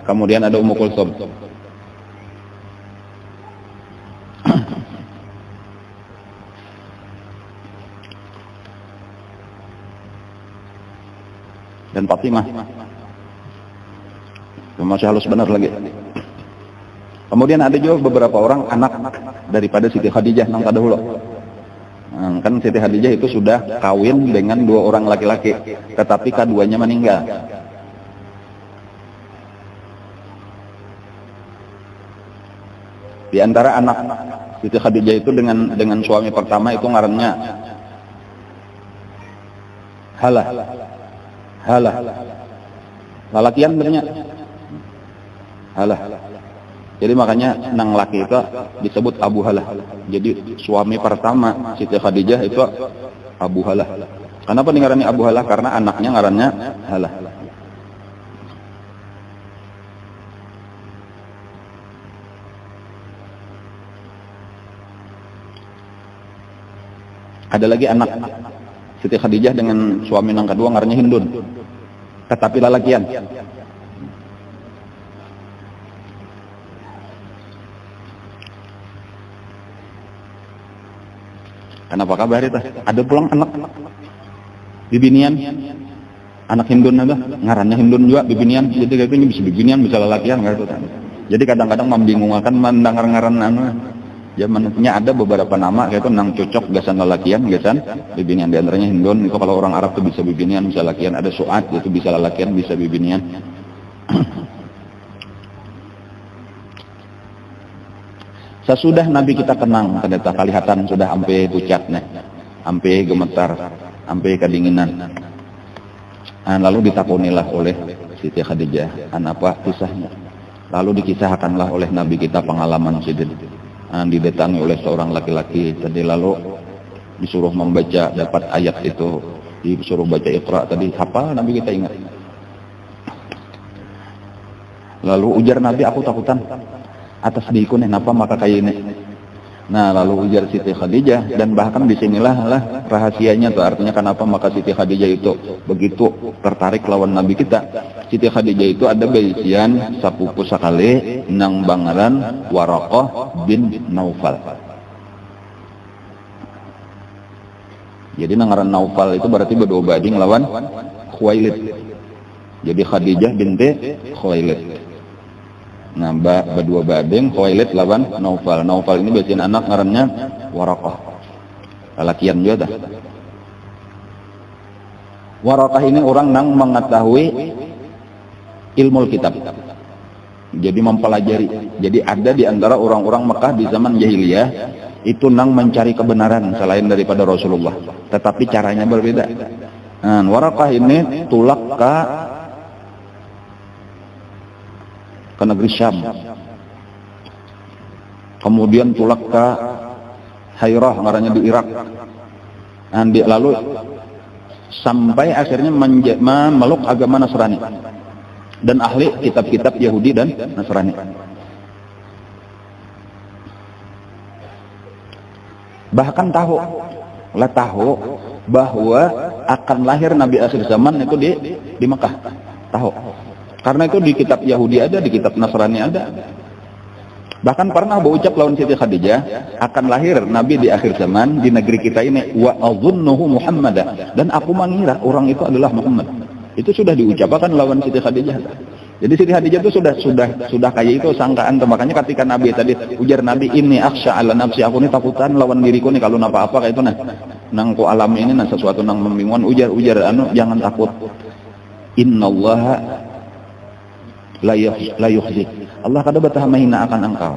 kemudian ada Ummu Kulsum. Dan Fatimah masih halus benar lagi. Kemudian ada juga beberapa orang anak daripada Siti Khadijah nang dahulu. Kan Siti Khadijah itu sudah kawin dengan 2 orang laki-laki, tetapi keduanya meninggal. Di antara anak Siti Khadijah itu dengan suami pertama itu ngarannya Halah. Lalakian benernya Halah. Jadi makanya nang laki itu disebut Abu Halah. Jadi suami pertama Siti Khadijah itu Abu Halah. Kenapa ngarannya Abu Halah? Karena anaknya ngarannya Halah. Ada lagi anak Siti Khadijah dengan suami nang kedua ngarannya Hindun, tetapi lalakian. Kenapa kabar itu? Ada pulang anak bibinian, anak Hindun ada, ngarannya Hindun juga bibinian. Jadi kayak itu bisa bibinian, bisa lelakian gitu. Jadi kadang-kadang membingungkan mendengar ngaran zamannya ada beberapa nama kayak itu nang cocok gasan lelakian, gasan bibinian, di antaranya Hindun. Itu kalau orang Arab tuh bisa bibinian, bisa lelakian. Ada Su'ad itu bisa lelakian, bisa bibinian. Sesudah Nabi kita tenang, ternyata kelihatan sudah sampai pucat nih, sampai gemetar, sampai kedinginan. Lalu ditakunilah oleh Siti Khadijah, apa kisahnya? Lalu dikisahkanlah oleh Nabi kita pengalaman sidin. Didatangi oleh seorang laki-laki tadi, lalu disuruh membaca, dapat ayat itu, disuruh baca Iqra tadi, hafal Nabi kita ingat. Lalu ujar Nabi, aku takutan atas diikun kenapa maka kayak ini. Nah lalu ujar Siti Khadijah, dan bahkan disinilah lah rahasianya tuh, artinya kenapa maka Siti Khadijah itu begitu tertarik lawan Nabi kita. Siti Khadijah itu ada baisian sapupu sakali nang bangaran Waraqah bin Naufal. Jadi nangaran Naufal itu berarti berdua bading lawan Khuwailid. Jadi Khadijah binti Khuwailid. Nah, berdua bading Khuwailid lawan Naufal. Naufal ini baisian anak ngarannya Waraqah. Lalakian juga dah. Waraqah ini orang nang mengetahui ilmu kitab. Jadi mempelajari. Jadi ada di antara orang-orang Mekah di zaman jahiliyah itu nang mencari kebenaran selain daripada Rasulullah. Tetapi caranya berbeda. Nah, Waraqah ini tulak ke negeri Syam, kemudian tulak ke Hairah, ngarannya di Irak, lalu sampai akhirnya memeluk agama Nasrani dan ahli kitab-kitab Yahudi dan Nasrani. Bahkan tahu bahwa akan lahir Nabi akhir zaman itu di Mekah, tahu. Karena itu di kitab Yahudi ada, di kitab Nasrani ada. Bahkan pernah berucap lawan Siti Khadijah, akan lahir Nabi di akhir zaman di negeri kita ini, wa azunnuhu Muhammada, dan aku mengira orang itu adalah Muhammad. Itu sudah diucapkan lawan Siti Khadijah. Jadi Siti Khadijah itu sudah kayak itu sangkaan. Makanya ketika Nabi tadi ujar Nabi, ini akhsha ala nafsi, aku ini takutan lawan diriku nih kalau apa-apa kayak itu nang ku alami ini sesuatu nang membingungkan. Ujar jangan takut. Innallaha la yukhzik. Allah kada betah mahina akan engkau.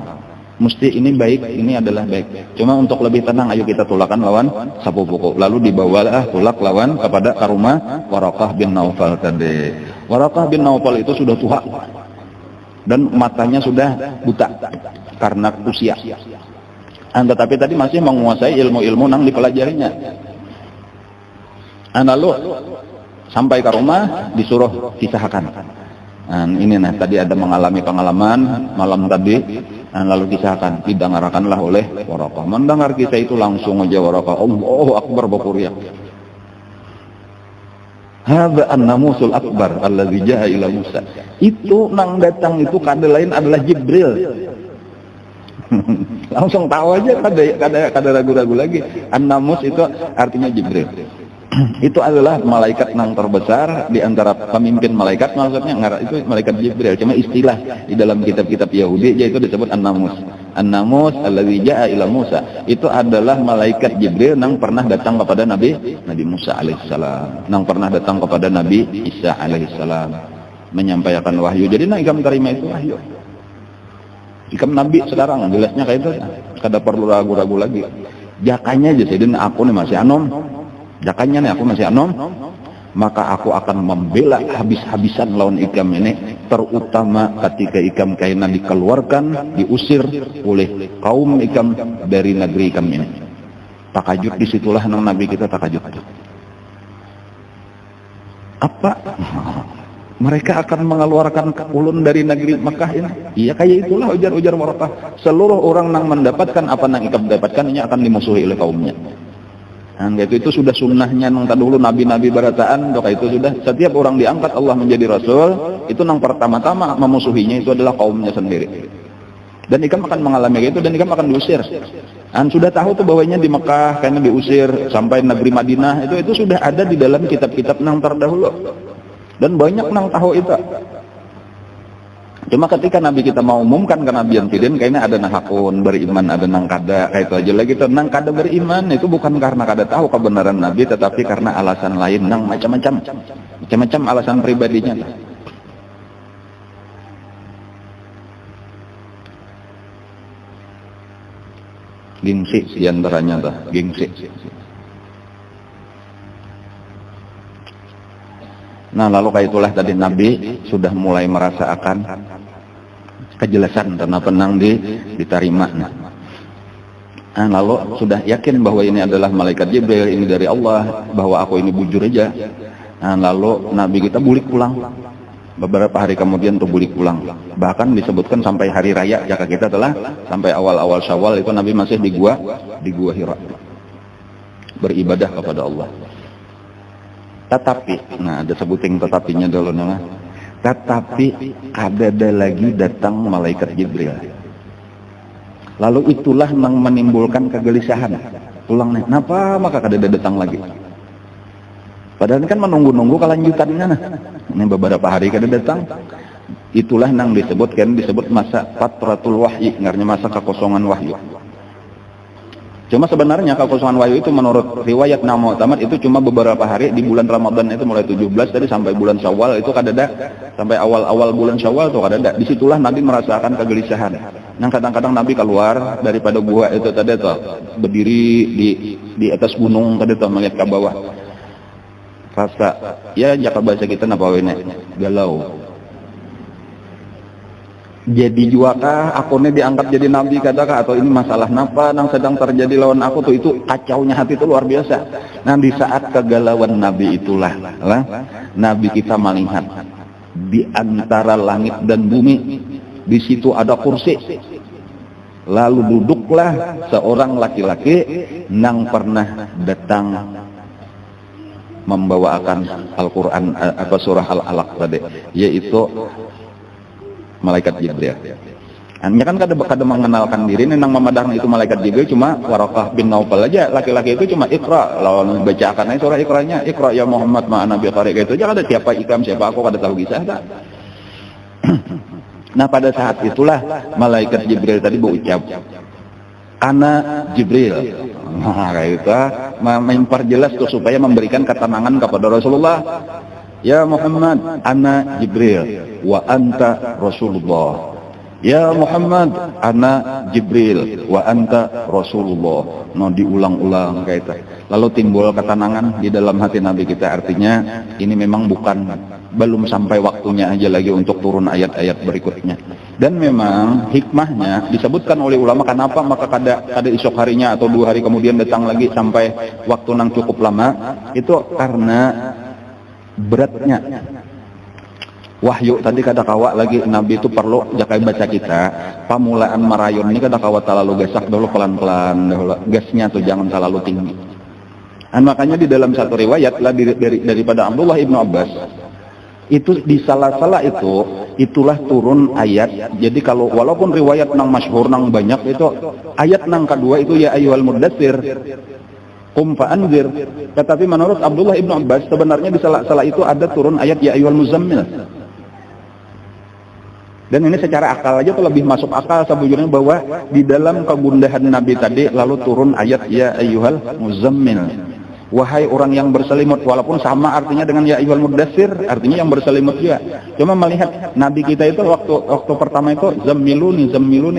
Mesti ini baik, ini adalah baik. Cuma untuk lebih tenang, ayo kita tulakan lawan sapupuku. Lalu dibawalah tulak lawan kepada rumah Waraqah bin Naufal tadi. Waraqah bin Naufal itu sudah tua dan matanya sudah buta karena usia. Tetapi tadi masih menguasai ilmu-ilmu yang dipelajarinya. Lalu sampai ke rumah disuruh kisahkan. Ini tadi ada mengalami pengalaman malam tadi, lalu kisahkan, didengarkanlah oleh Waraqah. Mendengar kisah itu langsung aja Waraqah, Allahu Akbar berkuriak. Hadza an-namusul akbar allazi jaa ila Musa. Itu nang datang itu kada lain adalah Jibril. Langsung tahu aja, kada ragu-ragu lagi. An-namus itu artinya Jibril. Itu adalah malaikat yang terbesar di antara pemimpin malaikat, maksudnya itu malaikat Jibril. Cuma istilah di dalam kitab-kitab Yahudi yaitu disebut An-Namus. An-Namus allazi jaa ila Musa. Itu adalah malaikat Jibril yang pernah datang kepada Nabi Musa alaihissalam, yang pernah datang kepada Nabi Isa alaihissalam menyampaikan wahyu. Jadi ikam terima itu wahyu. Ikam Nabi sekarang jelasnya kayak itu, kada perlu ragu-ragu lagi. Jakanya aja jadi aku nih masih anom. Jakanya nih aku masih anom, maka aku akan membela habis-habisan lawan ikam ini, terutama ketika ikam kaina dikeluarkan, diusir oleh kaum ikam dari negeri ikam ini. Takajud, disitulah nang Nabi kita takajud. Apa? Mereka akan mengeluarkan ulun dari negeri Mekah ini? Iya kayak itulah ujar Waraqah. Seluruh orang nang mendapatkan apa nang ikam dapatkan ini akan dimusuhi oleh kaumnya. Itu sudah sunnahnya nang dulu nabi-nabi barataan, doa itu sudah setiap orang diangkat Allah menjadi rasul, itu nang pertama-tama memusuhinya itu adalah kaumnya sendiri. Dan Ikam akan mengalami itu, dan Ikam akan diusir. Dan sudah tahu tuh bahwanya di Mekah karena diusir sampai negeri Madinah, itu sudah ada di dalam kitab-kitab nang terdahulu. Dan banyak nang tahu itu. Cuma ketika Nabi kita mau umumkan ke Nabi yang tidin, kayaknya ada nahakun beriman, ada nang kada, kayak itu aja lagi. Nang kada beriman itu bukan karena kada tahu kebenaran Nabi, tetapi karena alasan lain, nang macam-macam alasan pribadinya. Gengsi diantaranya dah, gengsi. Nah lalu kayak itulah tadi Nabi sudah mulai merasakan kejelasan karena penang diterima. Nah lalu sudah yakin bahwa ini adalah malaikat Jibril, ini dari Allah, bahwa aku ini bujur aja. Nah lalu Nabi kita bulik pulang. Beberapa hari kemudian tuh bulik pulang. Bahkan disebutkan sampai hari raya jaka kita telah sampai awal-awal Syawal itu Nabi masih di gua Hira beribadah kepada Allah. Tetapi, nah ada sebuting tetapinya dulu nama. Tetapi ada lagi datang malaikat Jibril. Lalu itulah yang menimbulkan kegelisahan. Pulang nih, kenapa maka kada datang lagi? Padahal kan menunggu-nunggu kelanjutannya. Nah, ini beberapa hari kada datang. Itulah yang disebut masa fatratul wahyi, artinya masa kekosongan wahyu. Cuma sebenarnya kekosongan wahyu itu menurut riwayat nama Mu'tamad itu cuma beberapa hari di bulan Ramadan, itu mulai 17 tadi sampai bulan Syawal itu kada ada, sampai awal-awal bulan Syawal itu kada ada. Disitulah Nabi merasakan kegelisahan. Yang kadang-kadang Nabi keluar daripada gua itu tadi tuh, berdiri di atas gunung tadi tuh melihat ke bawah. Rasa ya jaka bahasa kita napa wene galau. Jadi juakah aku ini diangkat jadi nabi katakah, atau ini masalah napa yang sedang terjadi lawan aku tuh, itu kacaunya hati itu luar biasa. Nah di saat kegalauan Nabi itulah Nabi kita melihat di antara langit dan bumi di situ ada kursi. Lalu duduklah seorang laki-laki yang pernah datang membawakan Al-Quran atau surah Al-Alaq tadi, yaitu malaikat Jibril. Hanya kan kada mengenalkan diri, nang memadahkan itu malaikat Jibril cuma Waraqah bin Naufal aja, laki-laki itu cuma Iqra, lawan bacakan surah Iqranya, Iqra ya Muhammad ma'ana biqari, gitu aja. Kada siapa Ikam, siapa aku, kada tahu kisah tak. Nah pada saat itulah malaikat Jibril tadi berucap, Ana Jibril. Nah kayak itu memperjelas tuh supaya memberikan ketenangan kepada Rasulullah. Ya Muhammad, ana Jibril wa anta Rasulullah. Ya Muhammad, ana Jibril wa anta Rasulullah. No diulang-ulang kayak itu. Lalu timbul ketenangan di dalam hati Nabi kita. Artinya ini memang belum sampai waktunya aja lagi untuk turun ayat-ayat berikutnya. Dan memang hikmahnya disebutkan oleh ulama, kenapa maka kada esok harinya atau 2 hari kemudian datang lagi sampai waktu yang cukup lama, itu karena beratnya wahyu tadi. Kada kawa lagi Nabi itu perlu jakai baca kita pamulaan marayon ini, kada kawa terlalu gasak dulu, pelan-pelan dulu gasnya tuh jangan terlalu tinggi. Dan makanya di dalam satu riwayat lah daripada Abdullah ibnu Abbas itu di salah-salah itulah turun ayat. Jadi kalau walaupun riwayat nang masyhur nang banyak itu ayat nang kedua itu ya ayyuhal muddatsir qum fa'anzir. Tetapi menurut Abdullah ibnu Abbas sebenarnya di salah-salah itu ada turun ayat ya ayyuhal muzammil. Dan ini secara akal aja tuh lebih masuk akal sebujurnya, bahwa di dalam kegundahan Nabi tadi lalu turun ayat ya ayyuhal muzammil, wahai orang yang berselimut, walaupun sama artinya dengan ya ayyuhal muddatsir, artinya yang berselimut juga. Cuma melihat Nabi kita itu waktu pertama itu zammiluni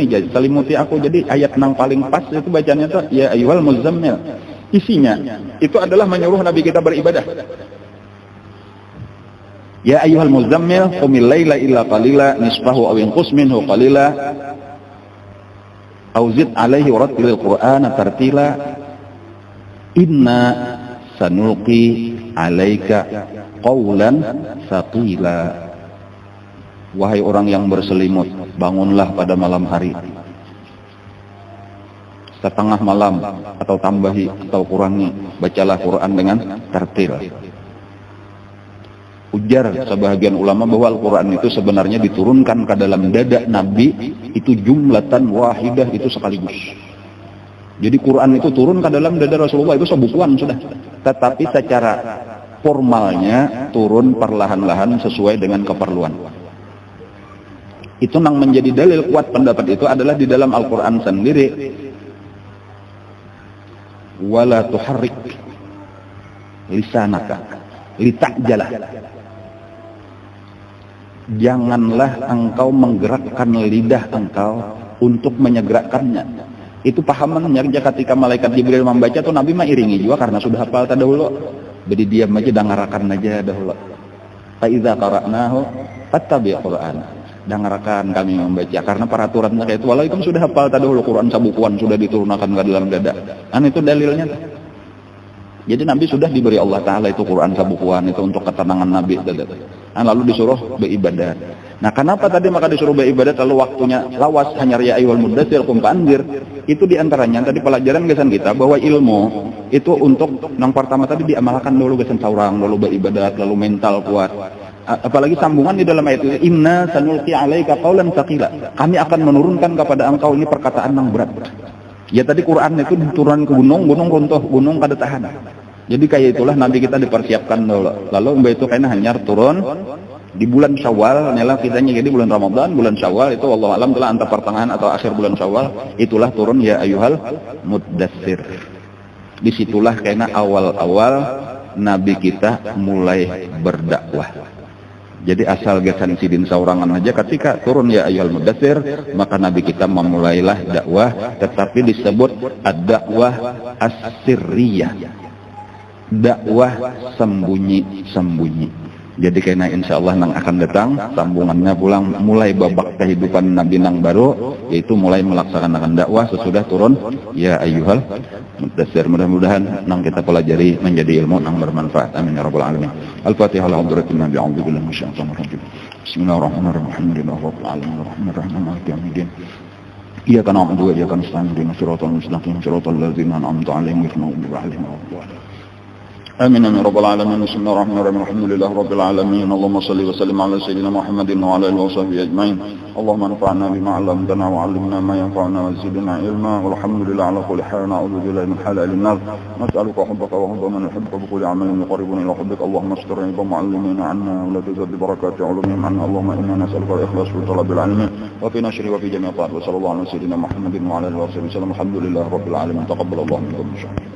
jadi selimuti aku, jadi ayat yang paling pas itu bacanya tuh ya ayyuhal muzammil. Isinya itu adalah menyuruh Nabi kita beribadah. Ya ayyuhal muzammil qumil laila illa qalila nisfahu aw inqus minhu qalila aw zid alaihi warattilil qur'ana tartila inna sanulqi alaika qawlan thaqila. Wahai orang yang berselimut, bangunlah pada malam hari, setengah malam atau tambahi atau kurangi, bacalah Quran dengan tartil. Ujar sebahagian ulama bahwa Al-Quran itu sebenarnya diturunkan ke dalam dada Nabi itu jumlatan wahidah, itu sekaligus. Jadi Quran itu turun ke dalam dada Rasulullah itu sebukuan sudah. Tetapi secara formalnya turun perlahan-lahan sesuai dengan keperluan. Itu yang menjadi dalil kuat pendapat itu adalah di dalam Al-Quran sendiri. Wala tuharrik lisanaka litajala. Janganlah engkau menggerakkan lidah engkau untuk menyegerakannya. Itu pahamannya ketika malaikat Jibril membaca tuh Nabi mah iringi juga karena sudah hafal terdahulu. Jadi diam aja, dengarkan aja dahulu. Fa iza qara'nahu fattabi' Qur'an. Dengarkan kami membaca karena peraturannya kayak itu. Walaupun sudah hafal terdahulu Quran sabukuan sudah diturunkan ke dalam dada. Kan itu dalilnya. Jadi Nabi sudah diberi Allah Ta'ala itu Quran sabukuan itu untuk ketenangan Nabi. Lalu disuruh beribadat. Nah kenapa tadi maka disuruh beribadat lalu waktunya lawas hanya ya ayyuhal muddatsir qum fa'anzir? Itu diantaranya tadi pelajaran gesan kita bahwa ilmu itu untuk yang pertama tadi diamalkan dulu gesan saurang, lalu beribadat, lalu mental kuat. Apalagi sambungan di dalam ayat itu, inna sanulqi 'alaika qaulan tsaqila. Kami akan menurunkan kepada engkau ini perkataan yang berat. Ya tadi Quran itu diturunkan ke gunung runtuh, gunung kada tahan. Jadi kayak itulah Nabi kita dipersiapkan dulu. Lalu mbak itu kayaknya hanya turun di bulan Syawal, nyalah kitanya jadi bulan Ramadan, bulan Syawal itu Allah alam telah antara pertengahan atau akhir bulan Syawal, itulah turun ya ayyuhal muddatsir. Disitulah kayaknya awal-awal Nabi kita mulai berdakwah. Jadi asal gesan sidin saurangan aja ketika turun ya ayyuhal muddatsir, maka Nabi kita memulailah dakwah, tetapi disebut ad-dakwah as-sirriyah. Dakwah sembunyi-sembunyi. Jadi karena insyaallah nang akan datang sambungannya pulang mulai babak kehidupan Nabi nang baru, yaitu mulai melaksanakan dakwah sesudah turun ya ayyuhal muddatsir. Mudah-mudahan nang kita pelajari menjadi ilmu nang bermanfaat. Amin ya rabbal alamin. Al-Fatihah ala hadratin Nabi a'udzubillahi minasyaitonir rajim. Bismillahirrahmanirrahim. Alhamdulillahirabbil alamin arrahmanirrahim maliki yaumiddin. Iyyaka na'budu wa iyyaka nasta'in ihdinas siratal mustaqim siratal ladzina an'amta 'alaihim ghairil maghdubi 'alaihim waladdallin. آمين يا رب العالمين. بسم الله الرحمن الرحيم. الحمد لله رب العالمين. اللهم صل وسلم على سيدنا محمد وعلى آله وصحبه أجمعين. اللهم انفعنا بما علمتنا وعلمنا ما ينفعنا وزدنا علما. والحمد لله على كل حال. نعوذ بالله من حلال النار. نسألك حبك وحب من يحبك بكل عمل يقربنا إلى حبك. اللهم استر عيب معلمين عنا ولا تزد بركات علومهم عنا. اللهم إنا نسألك الإخلاص في طلب العلم وفي نشره وفي جميع طاعات. وصلى الله على سيدنا محمد وعلى آله وصحبه وسلم. الحمد لله رب العالمين. تقبل الله منكم إن شاء الله.